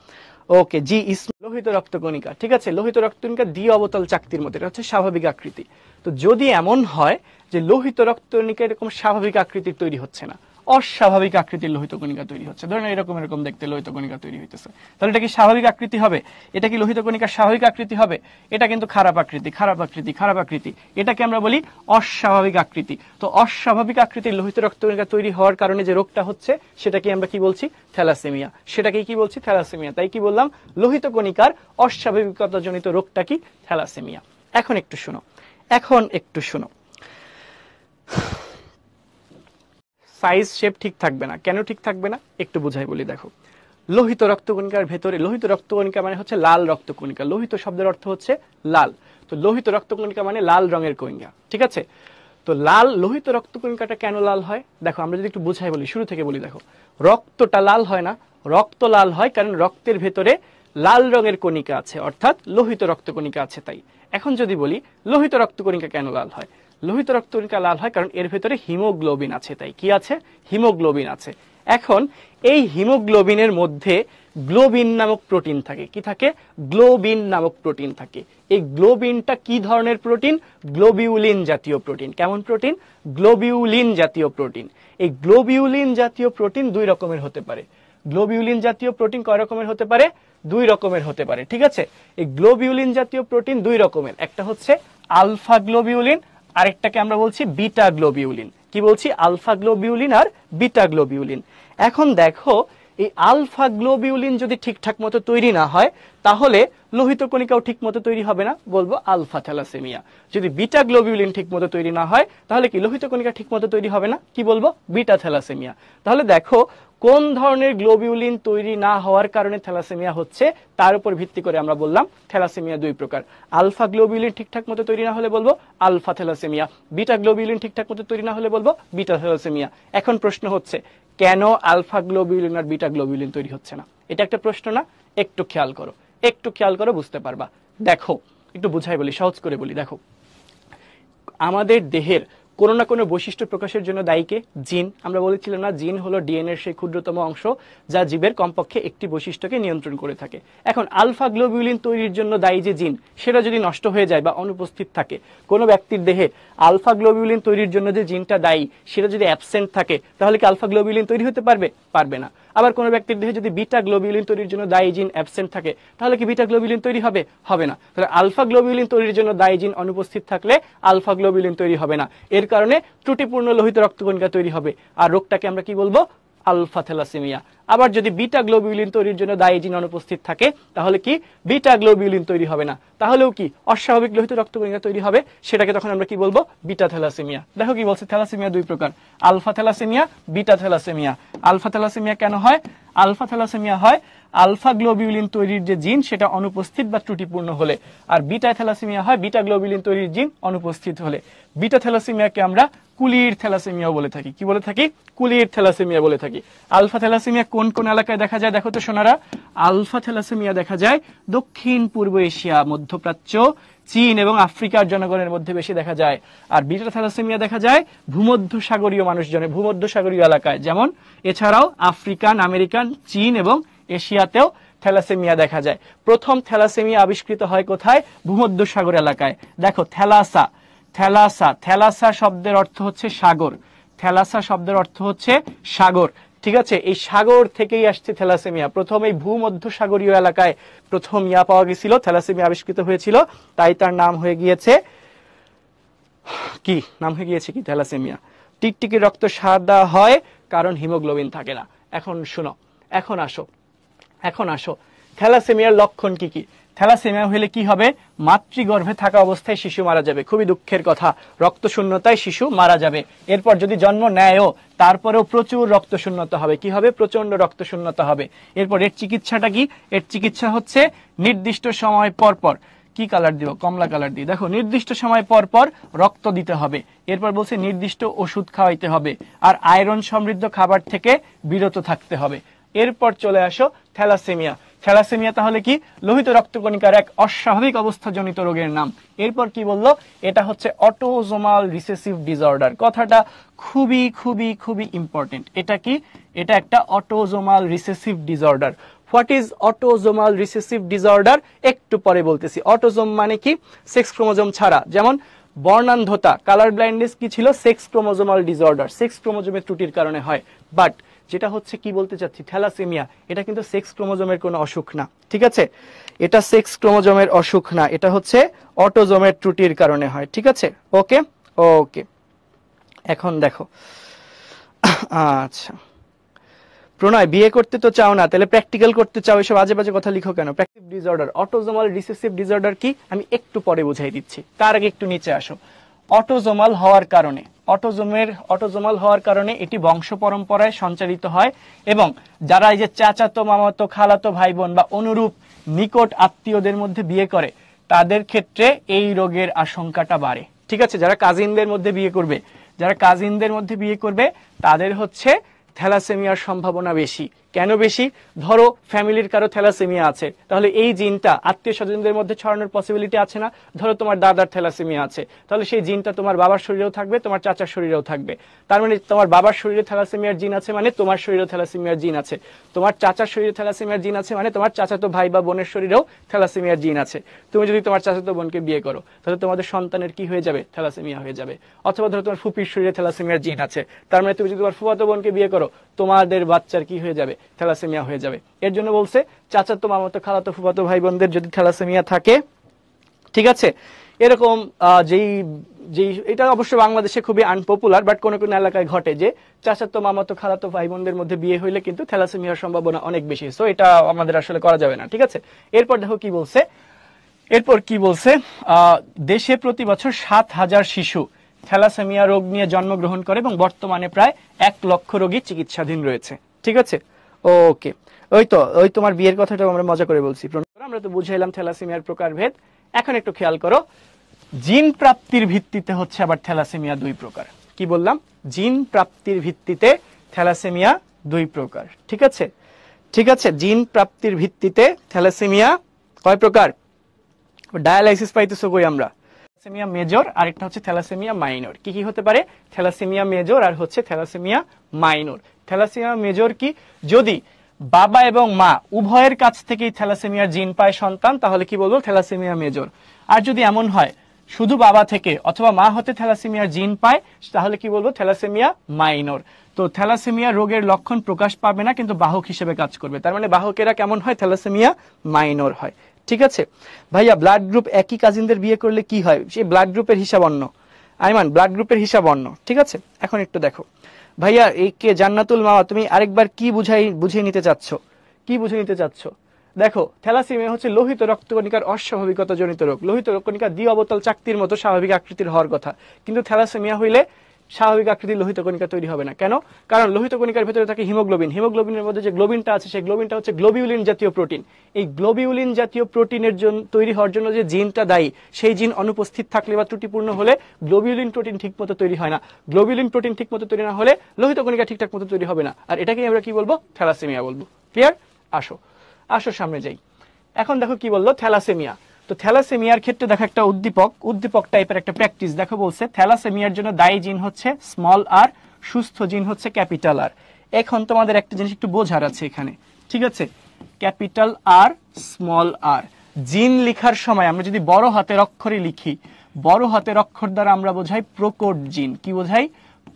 ওকে জি, লোহিত রক্তকণিকা। ঠিক আছে? লোহিত রক্তকণিকা দ্বি অবতল চাকতির মতো, এটা হচ্ছে স্বাভাবিক আকৃতি। তো যদি এমন হয় যে লোহিত রক্তকণিকা এরকম স্বাভাবিক আকৃতির তৈরি হচ্ছে না, অস্বাভাবিক আকৃতির লোহিত কণিকা তৈরি হচ্ছে, ধরেন এরকম দেখতে লোহিত কণিকা তৈরি হইতেছে, তাহলে এটা কি স্বাভাবিক আকৃতি হবে? এটা কি লোহিত কণিকার স্বাভাবিক আকৃতি হবে? এটা কিন্তু খারাপ আকৃতি। এটাকে আমরা বলি অস্বাভাবিক আকৃতি। তো অস্বাভাবিক আকৃতির লোহিত রক্তকণিকা তৈরি হওয়ার কারণে যে রোগটা হচ্ছে, সেটাকে আমরা কি বলছি? থ্যালাসেমিয়া। সেটাকে কি বলছি? থ্যালাসেমিয়া। তাই কি বললাম? লোহিত কণিকার অস্বাভাবিকতা জনিত রোগটা কি? থ্যালাসেমিয়া। এখন একটু শোনো, সাইজ শেপ ঠিক থাকবে না। কেন ঠিক থাকবে না? একটু বুঝাই বলি। দেখো, লোহিত রক্তকণিকার ভেতরে, লোহিত রক্তকণিকা মানে হচ্ছে লাল রক্তকণিকা। লোহিত শব্দের অর্থ হচ্ছে লাল। তো লোহিত রক্তকণিকা মানে লাল রঙের কণিকা। ঠিক আছে? তো লাল লোহিত রক্তকণিকাটা কেন লাল হয়? দেখো, আমরা যদি একটু বুঝাই বলি, শুরু থেকে বলি। দেখো, রক্তটা লাল হয় না, রক্ত লাল হয় কারণ রক্তের ভেতরে লাল রঙের কণিকা আছে, অর্থাৎ লোহিত রক্তকণিকা আছে। তাই এখন যদি বলি লোহিত রক্তকণিকা কেন লাল হয়? লোহিত রক্তকণিকা লাল হয় কারণ এর ভেতরে হিমোগ্লোবিন আছে। তাই কি আছে? হিমোগ্লোবিন আছে। এখন এই হিমোগ্লোবিনের মধ্যে গ্লোবিন নামক প্রোটিন থাকে। কি থাকে? গ্লোবিন নামক প্রোটিন থাকে। এই গ্লোবিনটা কি ধরনের প্রোটিন? গ্লোবিউলিন জাতীয় প্রোটিন। কেমন প্রোটিন? গ্লোবিউলিন জাতীয় প্রোটিন। এই গ্লোবিউলিন জাতীয় প্রোটিন দুই রকমের হতে পারে। গ্লোবিউলিন জাতীয় প্রোটিন কয় রকমের হতে পারে? দুই রকমের হতে পারে। ঠিক আছে? এই গ্লোবিউলিন জাতীয় প্রোটিন দুই রকমের, একটা হচ্ছে আলফা গ্লোবিউলিন, আরেকটাকে আমরা বলছি বিটা গ্লোবিউলিন। কি বলছি? আলফা গ্লোবিউলিন আর বিটা গ্লোবিউলিন। এখন দেখো, এই আলফা গ্লোবিউলিন যদি ঠিকঠাক মতো তৈরি না হয়, তাহলে লোহিত কণিকাও ঠিক মতো তৈরি হবে না, বলবো আলফা থ্যালাসেমিয়া। যদি বিটা গ্লোবিউলিন ঠিক মতো তৈরি না হয়, তাহলে কি লোহিত কণিকা ঠিক মতো তৈরি হবে না, কি বলবো? Beta thalassaemia. তাহলে দেখো, কোন ধরনের গ্লোবিউলিন তৈরি না হওয়ার কারণে থ্যালাসেমিয়া হচ্ছে, তার উপর ভিত্তি করে আমরা বললাম থ্যালাসেমিয়া দুই প্রকার। আলফা গ্লোবিউলিন ঠিকঠাক মতো তৈরি না হলে বলবো আলফা থ্যালাসেমিয়া, বিটা গ্লোবিউলিন ঠিকঠাক মতো তৈরি না হলে বলবো বিটা থ্যালাসেমিয়া। এখন প্রশ্ন হচ্ছে, কেন আলফা গ্লোবিউলিন আর বিটা গ্লোবিউলিন তৈরি হচ্ছে না? এটা একটা প্রশ্ন না? একটু খেয়াল করো, বুঝতে পারবা। দেখো, একটু বুঝাই বলি, সহজ করে বলি। দেখো, আমাদের দেহের কোনো না কোনো বৈশিষ্ট্য প্রকাশের জন্য দায়ীকে জিন। আমরা বলেছিলাম না, জিন হলো ডিএনএর সেই ক্ষুদ্রতম অংশ যা জীবের কমপক্ষে একটি বৈশিষ্ট্যকে নিয়ন্ত্রণ করে থাকে। এখন আলফা গ্লোবিউলিন তৈরির জন্য দায়ী যে জিন, সেটা যদি নষ্ট হয়ে যায় বা অনুপস্থিত থাকে, কোনো ব্যক্তির দেহে আলফা গ্লোবিউলিন তৈরির জন্য যে জিনটা দায়ী, সেটা যদি অ্যাবসেন্ট থাকে, তাহলে কি আলফা গ্লোবিউলিন তৈরি হতে পারবে? পারবে না। আবার কোনো ব্যক্তির দেহে যদি বিটা গ্লোবিউলিন তৈরির জন্য দায়ী জিন অ্যাবসেন্ট থাকে, তাহলে কি বিটা গ্লোবিউলিন তৈরি হবে? হবে না। তাহলে আলফা গ্লোবিউলিন তৈরির জন্য দায়ী জিন অনুপস্থিত থাকলে আলফা গ্লোবিউলিন তৈরি হবে না। এর কারণে ত্রুটিপূর্ণ লোহিত রক্তকণিকা তৈরি হবে। আর রোগটাকে আমরা কি বলবো? Alpha thalassaemia. আবার যদি বিটা গ্লোবিউলিন তৈরির জন্য দায়ী জিন অনুপস্থিত থাকে তাহলে কি বিটা গ্লোবিউলিন তৈরি হবে না, তাহলেও কি অস্বাভাবিক লোহিত রক্তকণিকা তৈরি হবে, সেটাকে তখন আমরা কি বলবো বিটা থ্যালাসেমিয়া। দেখো কি বলছে, থ্যালাসেমিয়া দুই প্রকার, alpha thalassaemia, beta thalassaemia. Alpha thalassaemia কেন হয়? আলফা থ্যালাসেমিয়া হয় আলফা গ্লোবিউলিন তৈরির যে জিন সেটা অনুপস্থিত বা ত্রুটিপূর্ণ হলে, আর বিটা থ্যালাসেমিয়া হয় বিটা গ্লোবিউলিন তৈরির জিন অনুপস্থিত হলে। বিটা থ্যালাসেমিয়াকে আমরা কুলির থ্যালাসেমিয়া বলে থাকি। কি বলে থাকি? কুলির থ্যালাসেমিয়া বলে থাকি। আলফা থ্যালাসেমিয়া কোন কোন এলাকায় দেখা যায় দেখো তো সোনারা? আলফা থ্যালাসেমিয়া দেখা যায় দক্ষিণ পূর্ব এশিয়া, মধ্যপ্রাচ্য, চীন এবং আফ্রিকার জনগণের মধ্যে বেশি দেখা যায়। আর বিটা থ্যালাসেমিয়া দেখা যায় ভূমধ্যসাগরীয় মানুষজনে, ভূমধ্যসাগরীয় এলাকায়, যেমন এছাড়াও আফ্রিকান, আমেরিকান, চীন এবং এশিয়াতেও থ্যালাসেমিয়া দেখা যায়। প্রথম থ্যালাসেমিয়া আবিষ্কৃত হয় কোথায়? ভূমধ্যসাগর এলাকায়। দেখো থ্যালাসা, থ্যালাসা, থ্যালাসা শব্দের অর্থ হচ্ছে সাগর, থ্যালাসা শব্দের অর্থ হচ্ছে সাগর। ঠিক আছে, এই সাগর থেকেই আসছে থ্যালাসেমিয়া। প্রথম এই ভূমধ্যসাগরীয় এলাকায় প্রথম ইয়া পাওয়া গেছিল, থ্যালাসেমিয়া আবিষ্কৃত হয়েছিল, তাই তার নাম হয়ে গিয়েছে কি? নাম হয়ে গিয়েছে কি? থ্যালাসেমিয়া। টিকটিকি রক্ত সাদা হয় কারণ হিমোগ্লোবিন থাকে না। এখন শোনো, এখন আসো থ্যালাসেমিয়ার লক্ষণ কি কি? থ্যালাসেমিয়া হলে কি হবে? মাতৃগর্ভে থাকা অবস্থায় শিশু মারা যাবে, খুবই দুঃখের কথা, রক্ত শূন্যতায় শিশু মারা যাবে। এরপর যদি জন্ম নেয়ও তারপরেও প্রচুর রক্ত শূন্যতা হবে। কি হবে? প্রচন্ড রক্ত শূন্যতা হবে। এরপর এর চিকিৎসাটা কি? এর চিকিৎসা হচ্ছে নির্দিষ্ট সময় পর পর, কি কালার দিব? কমলা কালার দিই। দেখো নির্দিষ্ট সময় পর পর রক্ত দিতে হবে। এরপর বলছে নির্দিষ্ট ওষুধ খাওয়াইতে হবে, আর আয়রন সমৃদ্ধ খাবার থেকে বিরত থাকতে হবে। এরপর চলে আসো থ্যালাসেমিয়া। থ্যালাসেমিয়া তাহলে কি? লোহিত রক্তকণিকার এক অস্বাভাবিক অবস্থাজনিত রোগের নাম। এরপর কি বললো? এটা হচ্ছে অটোজোমাল রিসেসিভ ডিসঅর্ডার। কথাটা খুবই খুবই খুবই ইম্পর্টেন্ট। এটা কি? এটা একটা autosomal recessive disorder. What is autosomal recessive disorder? একটু পরে বলতেছি। অটোজোম মানে কি? সেক্স ক্রোমোজোম ছাড়া। যেমন বর্ণান্ধতা, কালার ব্লাইন্ডনেস কি ছিল? সেক্স ক্রোমোজোমাল ডিসঅর্ডার, সেক্স ক্রোমোজোমের ত্রুটির কারণে হয়। বাট যেটা হচ্ছে কি বলতে চাচ্ছি, থ্যালাসেমিয়া এটা কিন্তু সেক্স ক্রোমোজোমের কোনো অসুখ না। ঠিক আছে, এটা সেক্স ক্রোমোজোমের অসুখ না, এটা হচ্ছে অটোজোমের ত্রুটির কারণে হয়। ঠিক আছে, ওকে ওকে। এখন দেখো, আচ্ছা প্রণয় বিয়ে করতে তো চাও না, তাহলে প্র্যাকটিক্যাল করতে চাও, এসব আজে বাজে কথা লিখো কেন? প্র্যাকটিভ ডিসঅর্ডার, অটোজোমাল রিসেসিভ ডিসঅর্ডার কি আমি একটু পরে বুঝাই দিচ্ছি, তার আগে একটু নিচে আসো। অটোজোমাল হওয়ার কারণে, অটোজোমাল হওয়ার কারণে এটি বংশ পরম্পরায় সঞ্চারিত হয়, এবং যারা এই যে চাচাতো, মামাতো, খালাতো ভাই বোন বা অনুরূপ নিকট আত্মীয়দের মধ্যে বিয়ে করে তাদের ক্ষেত্রে এই রোগের আশঙ্কাটা বাড়ে। ঠিক আছে, যারা কাজিনদের মধ্যে বিয়ে করবে তাদের হচ্ছে থ্যালাসেমিয়ার সম্ভাবনা বেশি। কেন বেশি? ধরো ফ্যামিলির কারো থ্যালাসেমিয়া আছে, তাহলে এই জিনটা আত্মীয় স্বজনদের মধ্যে ছড়ানোর পসিবিলিটি আছে না? ধরো তোমার দাদার থ্যালাসেমিয়া আছে, তাহলে সেই জিনটা তোমার বাবার শরীরেও থাকবে, তোমার চাচার শরীরেও থাকবে। তার মানে তোমার বাবার শরীরে থ্যালাসেমিয়ার জিন আছে মানে তোমার শরীরেও থ্যালাসেমিয়ার জিন আছে, তোমার চাচার শরীরে থ্যালাসেমিয়ার জিন আছে মানে তোমার চাচাতো ভাই বা বোনের শরীরেও থ্যালাসেমিয়ার জিন আছে। তুমি যদি তোমার চাচাতো বোনকে বিয়ে করো তাহলে তোমাদের সন্তানের কি হয়ে যাবে? থ্যালাসেমিয়া হয়ে যাবে। অথবা ধরো তোমার ফুপির শরীরে থ্যালাসেমিয়ার জিন আছে, তার মানে তুমি যদি তোমার ফুফাতো বোনকে বিয়ে করো তোমাদের বাচ্চার কি হয়ে যাবে? থ্যালাসেমিয়া হয়ে যাবে। এর জন্য বলছে চাচাতো, মামাতো, খালাতো, ফুফাতো ভাই বোনদের যদি থ্যালাসেমিয়া থাকে, ঠিক আছে, এরকম যেই এটা অবশ্য বাংলাদেশে খুবই আনপপুলার, বাট কোন কোন এলাকায় ঘটে যে চাচাতো, মামাতো, খালাতো ভাই বোনদের মধ্যে বিয়ে হইলে কিন্তু থ্যালাসেমিয়ার সম্ভাবনা অনেক বেশি। সো এটা আমাদের আসলে করা যাবে না। ঠিক আছে, এরপর দেখো কি বলছে, দেশে প্রতি বছর 7,000 শিশু থ্যালাসেমিয়া রোগ নিয়ে জন্মগ্রহণ করে এবং বর্তমানে প্রায় 1 লক্ষ রোগী চিকিৎসাধীন রয়েছে। ঠিক আছে, ওকে। ওই তোমার বিয়ের কথাটা আমরা মজা করে বলছি, আমরা তো বুঝাইলাম থ্যালাসেমিয়ার প্রকারভেদ। এখন একটু খেয়াল করো, জিন প্রাপ্তির ভিত্তিতে হচ্ছে আবার থ্যালাসেমিয়া 2 প্রকার। কি বললাম? জিন প্রাপ্তির ভিত্তিতে থ্যালাসেমিয়া 2 প্রকার। ঠিক আছে, জিন প্রাপ্তির ভিত্তিতে থ্যালাসেমিয়া কয় প্রকার? ডায়ালাইসিস পাইতেছো কই আমরা? থ্যালাসেমিয়া মেজর আর একটা হচ্ছে থ্যালাসেমিয়া মাইনর। কি কি হতে পারে? থ্যালাসেমিয়া মেজর আর হচ্ছে থ্যালাসেমিয়া মাইনর। থ্যালাসেমিয়া মেজর কি? যদি বাবা এবং মা উভয়ের কাছ থেকেই থ্যালাসেমিয়ার জিন পায় সন্তান, তাহলে কি বলবো? Thalassaemia major. আর যদি এমন হয় শুধু বাবা থেকে অথবা মা হতে থ্যালাসেমিয়ার জিন পায়, তাহলে কি বলবো? Thalassaemia minor. তো থ্যালাসেমিয়া রোগের লক্ষণ প্রকাশ পাবে না, কিন্তু বাহক হিসেবে কাজ করবে। তার মানে বাহকেরা কেমন হয়? থ্যালাসেমিয়া মাইনর হয়। ঠিক আছে ভাইয়া, ব্লাড গ্রুপ একই কাজিনদের বিয়ে করলে কি হয়? সেই ব্লাড গ্রুপের হিসাব অন্য। আইমান ব্লাড গ্রুপের হিসাব অন্য, ঠিক আছে। এখন একটু দেখো ভাইয়া, এই কে জান্নাতুল মাওয়া, তুমি আরেকবার কি বুঝিয়ে নিতে চাচ্ছ, কি বুঝিয়ে নিতে চাচ্ছ? দেখো, থ্যালাসেমিয়া হচ্ছে লোহিত রক্তকণিকার অস্বাভাবিকতা জনিত রোগ। লোহিত রক্তকণিকা দ্বি অবতল চাকতির মতো স্বাভাবিক আকৃতির হওয়ার কথা, কিন্তু থ্যালাসেমিয়া হইলে স্বাভাবিক আকৃতির লোহিত কণিকা তৈরি হবে না। কেন? কারণ লোহিত কণিকার ভেতরে থাকে হিমোগ্লোবিন। হিমোগ্লোবিনের মধ্যে যে গ্লোবিনটা আছে, সেই গ্লোবিনটা হচ্ছে গ্লোবিউলিন জাতীয় প্রোটিন। এই গ্লোবিউলিন জাতীয় প্রোটিনের জন্য তৈরি হওয়ার জন্য যে জিনটা দায়ী, সেই জিন অনুপস্থিত থাকলে বা ত্রুটিপূর্ণ হলে গ্লোবিউলিন প্রোটিন ঠিক মতো তৈরি হয় না। গ্লোবিউলিন প্রোটিন ঠিক মতো তৈরি না হলে লোহিত কণিকা ঠিকঠাক মতো তৈরি হবে না, আর এটাকে আমরা কি বলবো? থ্যালাসেমিয়া বলবো। ক্লিয়ার? আসো আসো সামনে যাই। এখন দেখো কি বললো, থ্যালাসেমিয়া। তো থ্যালাসেমিয়ার ক্ষেত্রে দেখো একটা উদ্দীপক টাইপের একটা প্র্যাকটিস দেখো। বলছে থ্যালাসেমিয়ার জন্য দায়ী জিন হচ্ছে স্মল আর, সুস্থ জিন হচ্ছে ক্যাপিটাল আর। এখন তোমাদের একটা জিনিস একটু বোঝার আছে এখানে, ঠিক আছে? ক্যাপিটাল আর, স্মল আর। জিন লেখার সময় আমরা যদি বড় হাতের অক্ষরে লিখি, বড় হাতের অক্ষর দ্বারা আমরা বোঝাই প্রকট জিন। কি বোঝাই?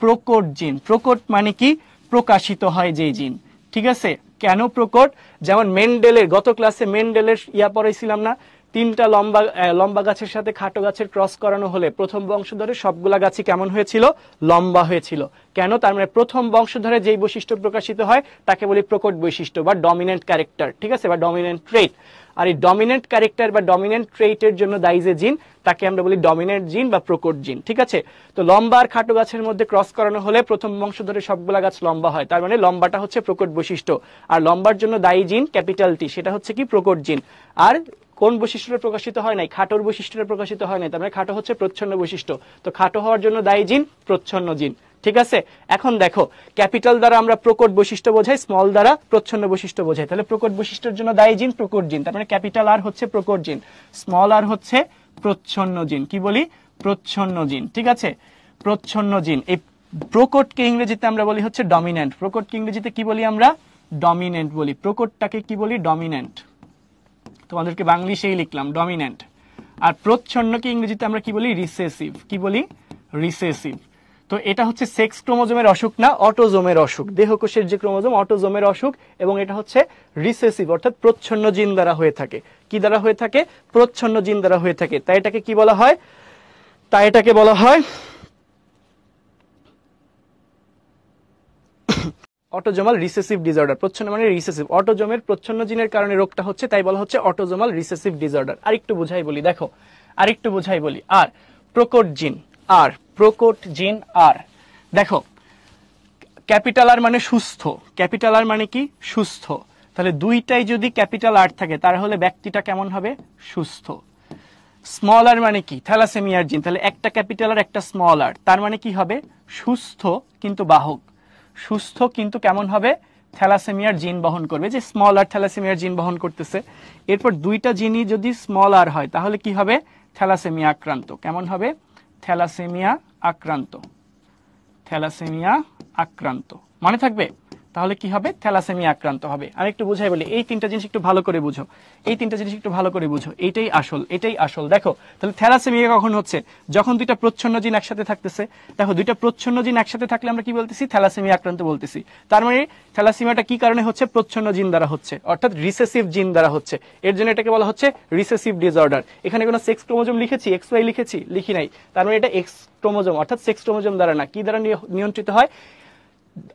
প্রকট জিন। প্রকট মানে কি? প্রকাশিত হয় যে জিন, ঠিক আছে? কেন প্রকট? যেমন মেন্ডেলের, গত ক্লাসে মেন্ডেলের পড়াইছিলাম না, 3টা লম্বা গাছের সাথে খাটো গাছের ক্রস করানো হলে প্রথম বংশধরে সবগুলা গাছই কেমন হয়েছিল? লম্বা হয়েছিল। কেন? তার মানে প্রথম বংশধরে যেই বৈশিষ্ট্য প্রকাশিত হয় তাকে বলি প্রকট বৈশিষ্ট্য বা ডমিনেন্ট ক্যারেক্টার, ঠিক আছে, বা ডমিনেন্ট ট্রেট। আর এই ডমিনেন্ট ক্যারেক্টার বা ডমিনেন্ট ট্রেটের জন্য দায়ী যে জিন, তাকে আমরা বলি ডমিনেন্ট জিন বা প্রকট জিন, ঠিক আছে? তো লম্বা আর খাটো গাছের মধ্যে ক্রস করানো হলে প্রথম বংশধরে সবগুলা গাছ লম্বা হয়, তার মানে লম্বাটা হচ্ছে প্রকট বৈশিষ্ট্য। আর লম্বার জন্য দায়ী জিন ক্যাপিটাল টি, সেটা হচ্ছে কি? প্রকট জিন। আর কোন বৈশিষ্ট্যটা প্রকাশিত হয় নাই? খাটোর বৈশিষ্ট্যটা প্রকাশিত হয় নাই, তার মানে খাটো হচ্ছে প্রচ্ছন্ন বৈশিষ্ট্য। তো খাটো হওয়ার জন্য দায়ী জিন প্রচ্ছন্ন জিন, ঠিক আছে? এখন দেখো, ক্যাপিটাল দ্বারা আমরা প্রকট বৈশিষ্ট্য বোঝাই, স্মল দ্বারা প্রচ্ছন্ন বৈশিষ্ট্য বোঝাই। তাহলে প্রকট বৈশিষ্ট্যের জন্য দায়ী জিন প্রকট জিন, তার মানে ক্যাপিটাল আর হচ্ছে প্রকট জিন, স্মল আর হচ্ছে প্রচ্ছন্ন জিন। কি বলি? প্রচ্ছন্ন জিন, ঠিক আছে? প্রচ্ছন্ন জিন। এই প্রকটকে ইংরেজিতে আমরা বলি হচ্ছে ডমিন্যান্ট। প্রকটকে ইংরেজিতে কি বলি আমরা? ডমিন্যান্ট বলি। প্রকটটাকে কি বলি? ডমিন্যান্ট। তোমাদেরকে বাংলিশেই লিখলাম ডমিন্যান্ট। আর প্রচ্ছন্নকে ইংরেজিতে আমরা কি বলি? রিসেসিভ। কি বলি? রিসেসিভ। তো এটা হচ্ছে সেক্স ক্রোমোজোমের অসুখ না, অটোজোমের অসুখ। দেহকোষের যে ক্রোমোজোম, অটোজোমের অসুখ, এবং এটা হচ্ছে রিসেসিভ, অর্থাৎ প্রচ্ছন্ন জিন দ্বারা হয়ে থাকে। কি দ্বারা হয়ে থাকে? প্রচ্ছন্ন জিন দ্বারা হয়ে থাকে। তাই এটাকে কি বলা হয়? তাই এটাকে বলা হয় অটোজোমাল রিসেসিভ ডিসঅর্ডার। প্রচ্ছন্ন মানে রিসেসিভ, অটোজোমের প্রচ্ছন্ন জিনের কারণে রোগটা হচ্ছে, তাই বলা হচ্ছে অটোজোমাল রিসেসিভ ডিসঅর্ডার। আরেকটু বুঝাই বলি, দেখো আরেকটু বুঝাই বলি। আর প্রকট জিন, আর প্রকট জিন, আর দেখো ক্যাপিটাল আর মানে সুস্থ, ক্যাপিটাল আর মানে কি? সুস্থ। তাহলে দুইটাই যদি ক্যাপিটাল আর থাকে তাহলে ব্যক্তিটা কেমন হবে? সুস্থ। স্মল আর মানে কি? থ্যালাসেমিয়ার জিন, তাহলে একটা ক্যাপিটাল আর একটা স্মল আর, তার মানে কি হবে? সুস্থ কিন্তু বাহক। সুস্থ কিন্তু কেমন হবে? থ্যালাসেমিয়ার জিন বহন করবে, যে স্মল আর থ্যালাসেমিয়ার জিন বহন করতেছে। এরপর দুইটা জিনই যদি স্মল আর হয় তাহলে কি হবে? থ্যালাসেমিয়া আক্রান্ত। কেমন হবে? থ্যালাসেমিয়া আক্রান্ত। থ্যালাসেমিয়া আক্রান্ত মনে থাকবে? তাহলে কি হবে? থ্যালাসেমিয়া আক্রান্ত হবে। আমি একটু বুঝাই বলি, এই তিনটা জিনিস একটু ভালো করে বুঝো, এই তিনটা জিনিস একটু ভালো করে বুঝো, এইটাই আসল, এটাই আসল। দেখো তাহলে থ্যালাসেমিয়া কখন হচ্ছে? যখন দুইটা প্রচ্ছন্ন জিন একসাথে থাকতেছে। দেখো দুইটা প্রচ্ছন্ন জিন একসাথে থাকলে আমরা কি বলতেছি? থ্যালাসেমিয়া আক্রান্ত বলতেছি। তার মানে থ্যালাসেমিয়াটা কি কারণে হচ্ছে? প্রচ্ছন্ন জিন দ্বারা হচ্ছে, অর্থাৎ রিসেসিভ জিন দ্বারা হচ্ছে। এর জন্য এটাকে বলা হচ্ছে রিসেসিভ ডিসঅর্ডার। এখানে কোনো সেক্স ক্রোমোজোম লিখেছি? এক্স ওয়াই লিখেছি? লিখি নাই। তার মানে এটা এক্স ক্রোমোজোম, অর্থাৎ সেক্স ক্রোমোজোম দ্বারা না। কি দ্বারা নিয়ন্ত্রিত হয়?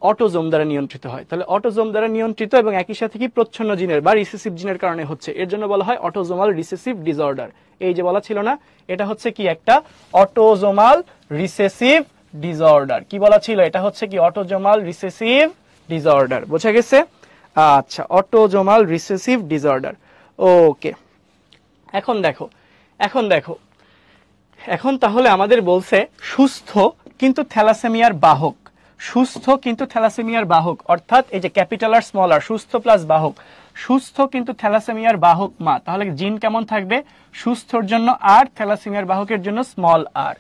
অটোজোম দ্বারা নিয়ন্ত্রিত হয়। তাহলে অটোজোম দ্বারা নিয়ন্ত্রিত এবং একই সাথে কি? প্রচ্ছন্ন জিনের বা রিসেসিভ জিনের কারণে হচ্ছে। এর জন্য বলা হয় অটোজোমাল রিসেসিভ ডিসঅর্ডার। এই যে বলা ছিল না, এটা হচ্ছে কি? একটা অটোজোমাল রিসেসিভ ডিসঅর্ডার। কি বলা ছিল? এটা হচ্ছে কি? Autosomal recessive disorder. বোঝা গেছে? আচ্ছা, অটোজোমাল রিসেসিভ ডিসঅর্ডার। ওকে, এখন দেখো, এখন তাহলে আমাদের বলছে সুস্থ কিন্তু থ্যালাসেমিয়ার বাহক। সুস্থ কিন্তু থ্যালাসেমিয়ার বাহক, অর্থাৎ এই যে ক্যাপিটাল আর স্মল আর, সুস্থ প্লাস বাহক। সুস্থ কিন্তু থ্যালাসেমিয়ার বাহক মা। তাহলে জিন কেমন থাকবে? সুস্থর জন্য আর, থ্যালাসেমিয়ার বাহকের জন্য স্মল আর।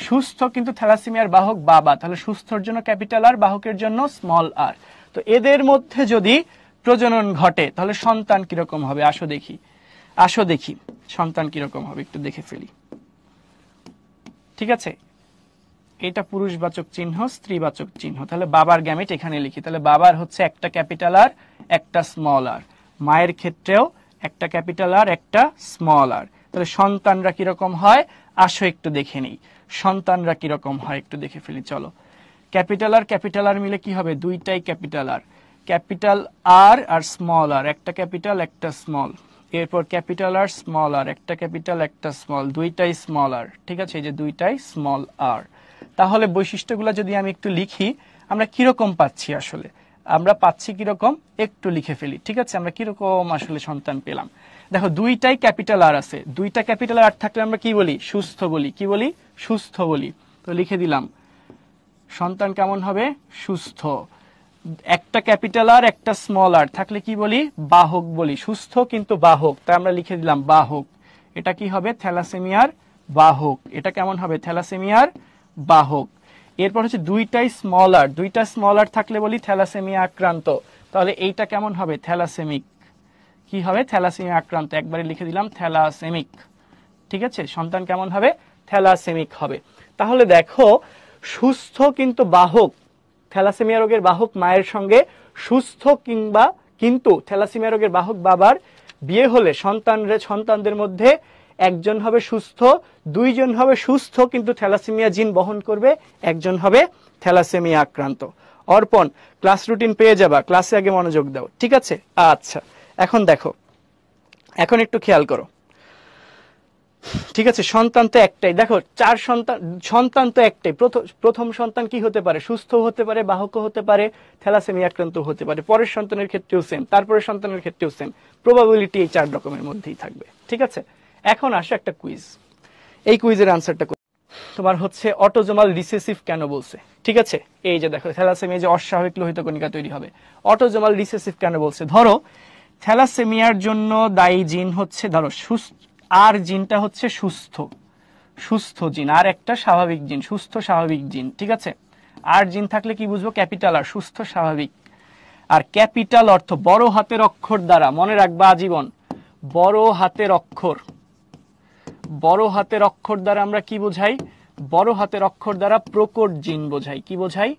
সুস্থ কিন্তু থ্যালাসেমিয়ার বাহক বাবা, তাহলে সুস্থর জন্য ক্যাপিটাল আর, বাহকের জন্য স্মল আর। তো এদের মধ্যে যদি প্রজনন ঘটে তাহলে সন্তান কিরকম হবে? আসো দেখি, আসো দেখি সন্তান কিরকম হবে, একটু দেখে ফেলি। ঠিক আছে, এটা পুরুষবাচক চিহ্ন, স্ত্রীবাচক চিহ্ন। তাহলে বাবার গ্যামেট এখানে লিখি। তাহলে বাবার হচ্ছে একটা ক্যাপিটাল আর, একটা স্মল আর। মায়ের ক্ষেত্রেও একটা ক্যাপিটাল আর, একটা স্মল আর। তাহলে সন্তানরা কিরকম হয়? আসো একটু দেখে নেই। সন্তানরা কিরকম হয় একটু দেখে ফেলি। চলো, ক্যাপিটাল আর মিলে কি হবে? দুইটাই ক্যাপিটাল আর আর স্মল আর, একটা ক্যাপিটাল একটা স্মল। এরপর ক্যাপিটাল আর স্মল আর, একটা ক্যাপিটাল একটা স্মল, দুইটাই স্মল আর। ঠিক আছে, এই যে দুইটাই স্মল আর। তাহলে বৈশিষ্ট্যগুলো যদি আমি একটু লিখি, আমরা কিরকম পাচ্ছি আসলে, আমরা পাচ্ছি কিরকম একটু লিখে ফেলি। ঠিক আছে, আমরা কিরকম আসলে সন্তান পেলাম। দেখো, দুইটাই ক্যাপিটাল আর আছে, দুইটা ক্যাপিটাল আর থাকলে আমরা কি বলি? সুস্থ বলি। কি বলি? সুস্থ বলি। তো লিখে দিলাম, সন্তান কেমন হবে? সুস্থ। একটা ক্যাপিটাল আর একটা স্মল আর থাকলে কি বলি? বাহক বলি। সুস্থ কিন্তু বাহক, তাই আমরা লিখে দিলাম বাহক। এটা কি হবে? থ্যালাসেমিয়ার বাহক। এটা কেমন হবে? থ্যালাসেমিয়ার বাহক। এরপর হচ্ছে দুইটাই স্মল আর, দুইটা স্মল আর থাকলে বলি থ্যালাসেমিয়া আক্রান্ত। তাহলে এইটা কেমন হবে? থ্যালাসেমিক। কি হবে? থ্যালাসেমিয়া আক্রান্ত। একবারে লিখে দিলাম থ্যালাসেমিক। ঠিক আছে, সন্তান কেমন হবে? থ্যালাসেমিক হবে। তাহলে দেখো, সুস্থ কিন্তু বাহক, থ্যালাসেমিয়া রোগের বাহক মায়ের সঙ্গে সুস্থ কিংবা কিন্তু থ্যালাসেমিয়া রোগের বাহক বাবার বিয়ে হলে সন্তানদের মধ্যে একজন হবে সুস্থ, দুইজন হবে সুস্থ কিন্তু থ্যালাসেমিয়া জিন বহন করবে, একজন হবে থ্যালাসেমিয়া আক্রান্ত। অর্পণ, ক্লাস রুটিন পেয়ে যাবা, ক্লাসে আগে মনোযোগ দাও। ঠিক আছে, আচ্ছা এখন দেখো, এখন একটু খেয়াল করো। ঠিক আছে, সন্তান তো একটাই। দেখো, চার সন্তান তো একটাই। প্রথম সন্তান কি হতে পারে? সুস্থ হতে পারে, বাহক হতে পারে, থ্যালাসেমিয়া আক্রান্ত হতে পারে। পরের সন্তানের ক্ষেত্রেও সেম, তারপরের সন্তানের ক্ষেত্রেও সেম। প্রবাবিলিটি এই 4 রকমের মধ্যেই থাকবে। ঠিক আছে, এখন আসে একটা কুইজ। এই কুইজের আনসারটা তোমার হচ্ছে অটোজোমাল রিসেসিভ কেন বলছে। ঠিক আছে, এই যে দেখো, থ্যালাসেমিয়া যে অস্বাভাবিক লোহিত কণিকা তৈরি হবে, অটোজোমাল রিসেসিভ কেন বলছে? ধরো, থ্যালাসেমিয়ার জন্য দায়ী জিন হচ্ছে, ধরো আর জিনটা হচ্ছে সুস্থ জিন, আর একটা স্বাভাবিক জিন, সুস্থ স্বাভাবিক জিন। ঠিক আছে, আর জিন থাকলে কি বুঝবো? ক্যাপিটাল আর, সুস্থ স্বাভাবিক। আর ক্যাপিটাল অর্থ বড় হাতের অক্ষর দ্বারা, মনে রাখবা আজীবন, বড় হাতের অক্ষর দ্বারা আমরা কি বোঝাই? বড় হাতের অক্ষর দ্বারা প্রকট জিন বোঝাই। কি বোঝাই?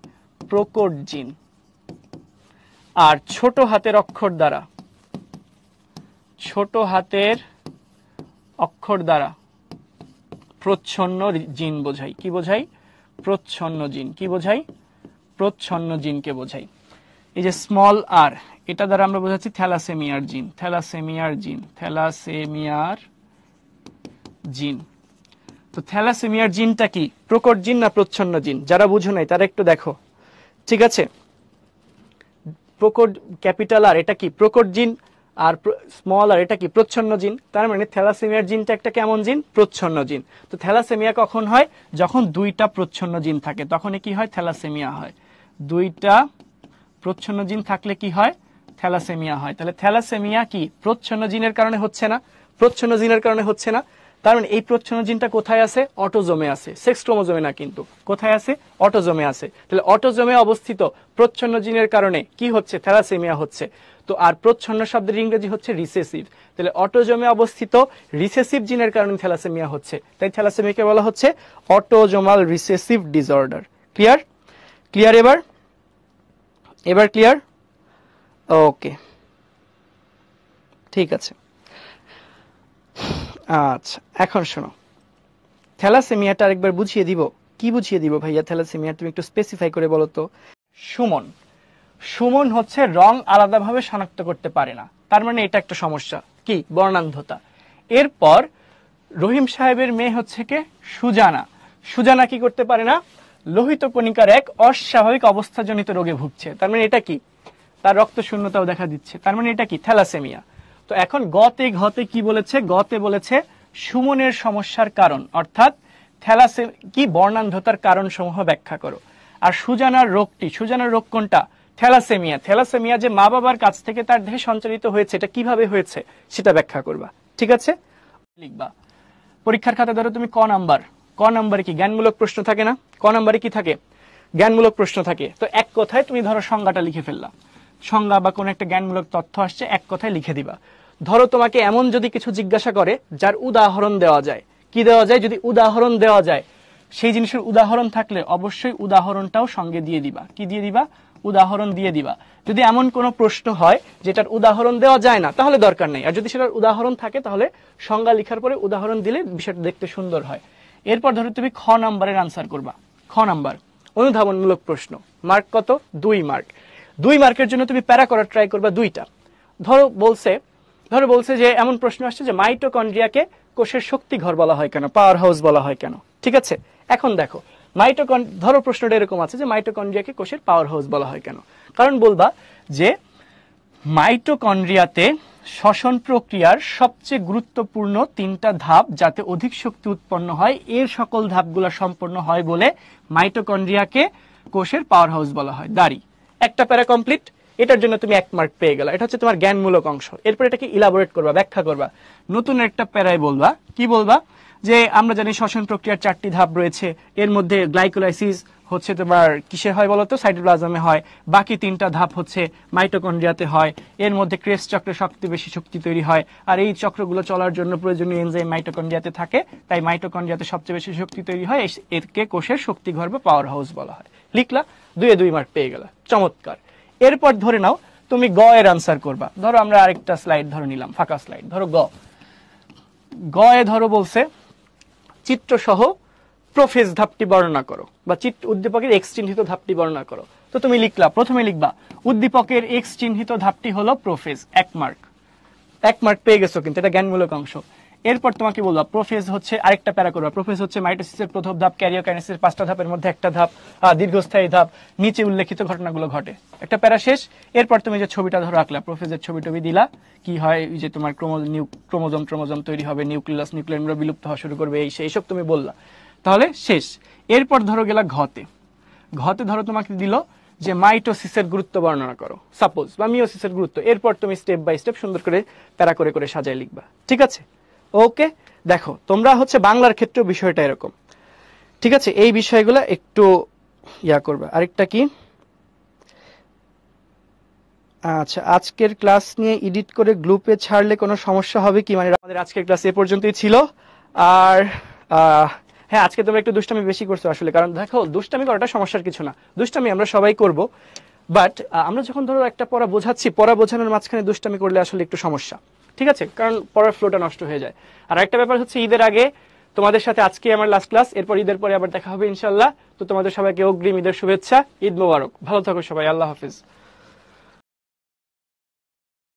প্রকট জিন। আর ছোট হাতের অক্ষর দ্বারা প্রচ্ছন্ন জিন বোঝাই। কি বোঝাই? প্রচ্ছন্ন জিন। কি বোঝাই? প্রচ্ছন্ন জিনকে বোঝাই। এই যে স্মল আর, এটা দ্বারা আমরা বোঝাচ্ছি থ্যালাসেমিয়ার জিন। তো থ্যালাসেমিয়ার জিনটা কি? প্রকট জিন না প্রচ্ছন্ন জিন? যারা বুঝো নাই তারা একটু দেখো। ঠিক আছে, প্রকট ক্যাপিটাল আর এটা কি? প্রকট জিন। আর স্মল আর এটা কি? প্রচ্ছন্ন জিন। তার মানে থ্যালাসেমিয়ার জিনটা একটা কেমন জিন? প্রচ্ছন্ন জিন। তো থ্যালাসেমিয়া কখন হয়? যখন দুইটা প্রচ্ছন্ন জিন থাকে, তখনই কি হয়? থ্যালাসেমিয়া হয়। দুইটা প্রচ্ছন্ন জিন থাকলে কি হয়? থ্যালাসেমিয়া হয়। তাহলে থ্যালাসেমিয়া কি প্রচ্ছন্ন জিনের কারণে হচ্ছে না? প্রচ্ছন্ন জিনের কারণে হচ্ছে না। তার মানে এই প্রচ্ছন্ন জিনটা কোথায় আছে? অটোজোমে আছে, সেক্স ক্রোমোজোমে না কিন্তু। কোথায় আছে? অটোজোমে আছে। তাহলে অটোজোমে অবস্থিত প্রচ্ছন্ন জিনের কারণে কি হচ্ছে? থ্যালাসেমিয়া হচ্ছে। তো আর প্রচ্ছন্ন শব্দের ইংরেজি হচ্ছে রিসেসিভ। তাহলে অটোজোমে অবস্থিত রিসেসিভ জিনের কারণে থ্যালাসেমিয়া হচ্ছে, তাই থ্যালাসেমিয়াকে বলা হচ্ছে অটোজোমাল রিসেসিভ ডিসঅর্ডার। ক্লিয়ার? এবার ক্লিয়ার? ওকে, ঠিক আছে। আচ্ছা, এখন শোনো, থ্যালাসেমিয়াটা আরেকবার বুঝিয়ে দিব। কি বুঝিয়ে দিব ভাইয়া থ্যালাসেমিয়া? তুমি একটু স্পেসিফাই করে বলো তো। সুমন হচ্ছে রং আলাদাভাবে শনাক্ত করতে পারে না, তার মানে এটা একটা সমস্যা। কি? বর্ণান্ধতা। এরপর রহিম সাহেবের মেয়ে হচ্ছে কে? সুজানা কি করতে পারে না? লোহিত কণিকার এক অস্বাভাবিক অবস্থাজনিত রোগে ভুগছে, তার মানে এটা কি? তার রক্ত শূন্যতাও দেখা দিচ্ছে, তার মানে এটা কি? থ্যালাসেমিয়া। তো এখন ঘতে কি বলেছে? গতে বলেছে সুমনের সমস্যার কারণ, অর্থাৎ কি বর্ণান্ধতার কারণ সমূহ ব্যাখ্যা করো। আর সুজানার রোগ কোনটা? থ্যালাসেমিয়া যে মা বাবার কাছ থেকে তার দেহে সঞ্চারিত হয়েছে, এটা কিভাবে হয়েছে সেটা ব্যাখ্যা করবা। ঠিক আছে, লিখবা। পরীক্ষার খাতা ধরো তুমি ক নাম্বারে কি জ্ঞানমূলক প্রশ্ন থাকে না? ক নাম্বারে কি থাকে? জ্ঞানমূলক প্রশ্ন থাকে। তো এক কথায় তুমি ধরো সংজ্ঞাটা লিখে ফেললা, সংজ্ঞা বা কোন একটা জ্ঞানমূলক তথ্য আসছে, এক কথায় লিখে দিবা। ধরো তোমাকে এমন যদি কিছু জিজ্ঞাসা করে যার উদাহরণ দেওয়া যায়, কি দেওয়া যায়? যদি উদাহরণ দেওয়া যায়, সেই জিনিসের উদাহরণ থাকলে অবশ্যই উদাহরণটাও সঙ্গে দিয়ে দিবা। কি দিয়ে দিবা? উদাহরণ দিয়ে দিবা। যদি এমন কোনো প্রশ্ন হয় যেটার উদাহরণ দেওয়া যায় না, তাহলে দরকার নেই। আর যদি সেটার উদাহরণ থাকে, তাহলে সংজ্ঞা লেখার পরে উদাহরণ দিলে বিষয়টা দেখতে সুন্দর হয়। এরপর ধরো তুমি খ নাম্বারের আনসার করবা। খ নাম্বার অনুধাবনমূলক প্রশ্ন, মার্ক কত? 2 মার্ক। 2 মার্কের জন্য তুমি প্যারা করার ট্রাই করবা 2টা। ধরো বলছে যে এমন প্রশ্ন আসছে যে মাইটোকন্ড্রিয়াকে কোষের শক্তি ঘর বলা হয় কেন, পাওয়ার হাউস বলা হয় কেন? ঠিক আছে, এখন দেখো ধরো প্রশ্নটা এরকম আছে যে মাইটোকন্ড্রিয়াকে কোষের পাওয়ার হাউস বলা হয় কেন? কারণ বলবা যে মাইটোকন্ড্রিয়াতে শ্বসন প্রক্রিয়ার সবচেয়ে গুরুত্বপূর্ণ 3টা ধাপ যাতে অধিক শক্তি উৎপন্ন হয়, এর সকল ধাপগুলো সম্পন্ন হয় বলে মাইটোকন্ড্রিয়াকে কোষের পাওয়ার হাউস বলা হয়। দাঁড়ি, একটা প্যারা কমপ্লিট। এটার জন্য তুমি 1 মার্ক পেয়ে গেলা। এটা হচ্ছে তোমার জ্ঞানমূলক অংশ। এরপর এটাকে ইলাবোরেট করবা, ব্যাখ্যা করবা। নতুন একটা প্যারায় বলবা, কি বলবা? যে আমরা জানি শ্বসন প্রক্রিয়ার 4টি ধাপ রয়েছে, এর মধ্যে গ্লাইকোলাইসিস হচ্ছে তোমার কিসে হয় বলতো? সাইটোপ্লাজমে হয়। বাকি 3টা ধাপ হচ্ছে মাইটোকন্ড্রিয়াতে হয়। এর মধ্যে ক্রেস চক্রে সবচেয়ে বেশি শক্তি তৈরি হয়, আর এই চক্রগুলো চলার জন্য প্রয়োজনীয় এনজাইম মাইটোকন্ড্রিয়াতে থাকে। তাই মাইটোকন্ড্রিয়াতে সবচেয়ে বেশি শক্তি তৈরি হয়, একে কোষের শক্তি ঘর বা পাওয়ার হাউস বলা হয়। লিখলা, 2 মার্ক পেয়ে গেলা। চমৎকার। এরপর ধরে নাও তুমি গ এর আনসার করবা। ধরো আমরা আরেকটা স্লাইড ধরে নিলাম, ফাঁকা স্লাইড। ধরো গ এ ধরো বলছে চিত্র সহ প্রোফেজ ধাপটি বর্ণনা করো, বা উদ্দীপকের এক্স চিহ্নিত ধাপটি বর্ণনা করো। তো তুমি লিখলা, প্রথমে লিখবা উদ্দীপকের এক্স চিহ্নিত ধাপটি হলো প্রোফেজ, 1 মার্ক। 1 মার্ক পেয়ে গেছো, কিন্তু এটা জ্ঞানমূলক অংশ। এরপর তোমাকে বলবা প্রোফেজ হচ্ছে, আরেকটা প্যারা করবা, প্রোফেজ হচ্ছে মাইটোসিসের প্রথম ধাপ, ক্যারিওকাইনেসিসের 5টা ধাপের মধ্যে একটা ধাপ, দীর্ঘস্থায়ী ধাপ, নিচে উল্লেখিত ঘটনাগুলো ঘটে। একটা প্যারা শেষ। এরপর তুমি যে ছবিটা ধরো আঁকলা, প্রোফেজের ছবি টবি দিলা, কি হয় যে তোমার ক্রোমোজোম তৈরি হবে, নিউক্লিয়াসগুলো বিলুপ্ত হওয়া শুরু করবে, এইসব তুমি বললা, তাহলে শেষ। এরপর ধরো গেলা ঘতে ধরো তোমাকে দিল যে মাইটোসিসের গুরুত্ব বর্ণনা করো, সাপোজ, বা মিওসিসের গুরুত্ব। এরপর তুমি স্টেপ বাই স্টেপ সুন্দর করে প্যারা করে করে সাজায় লিখবা। ঠিক আছে, ওকে। দেখো তোমরা হচ্ছে বাংলার ক্ষেত্রেও বিষয়টা এরকম। ঠিক আছে, এই বিষয়গুলো একটু করবে। আরেকটা কি, আচ্ছা, আজকের ক্লাস নিয়ে এডিট করে গ্রুপে ছাড়লে কোনো সমস্যা হবে কি? মানে আমাদের আজকের ক্লাস এ পর্যন্তই ছিল। আর হ্যাঁ, আজকে তোমরা একটু দুষ্টামি বেশি করছো আসলে। কারণ দেখো, দুষ্টামি করাটা সমস্যার কিছু না, দুষ্টামি আমরা সবাই করব। বাট আমরা যখন ধরো একটা পড়া বোঝাচ্ছি, পড়া বোঝানোর মাঝখানে দুষ্টামি করলে আসলে একটু সমস্যা। ঠিক আছে, কারণ পড়ার ফ্লোটা নষ্ট হয়ে যায়। আর একটা ব্যাপার হচ্ছে, ঈদের আগে তোমাদের সাথে আজকে আমার লাস্ট ক্লাস, এরপর ঈদের পরে আবার দেখা হবে ইনশাল্লাহ। তো তোমাদের সবাইকে অগ্রিম ঈদের শুভেচ্ছা, ঈদ মোবারক। ভালো থাকো সবাই, আল্লাহ হাফিজ।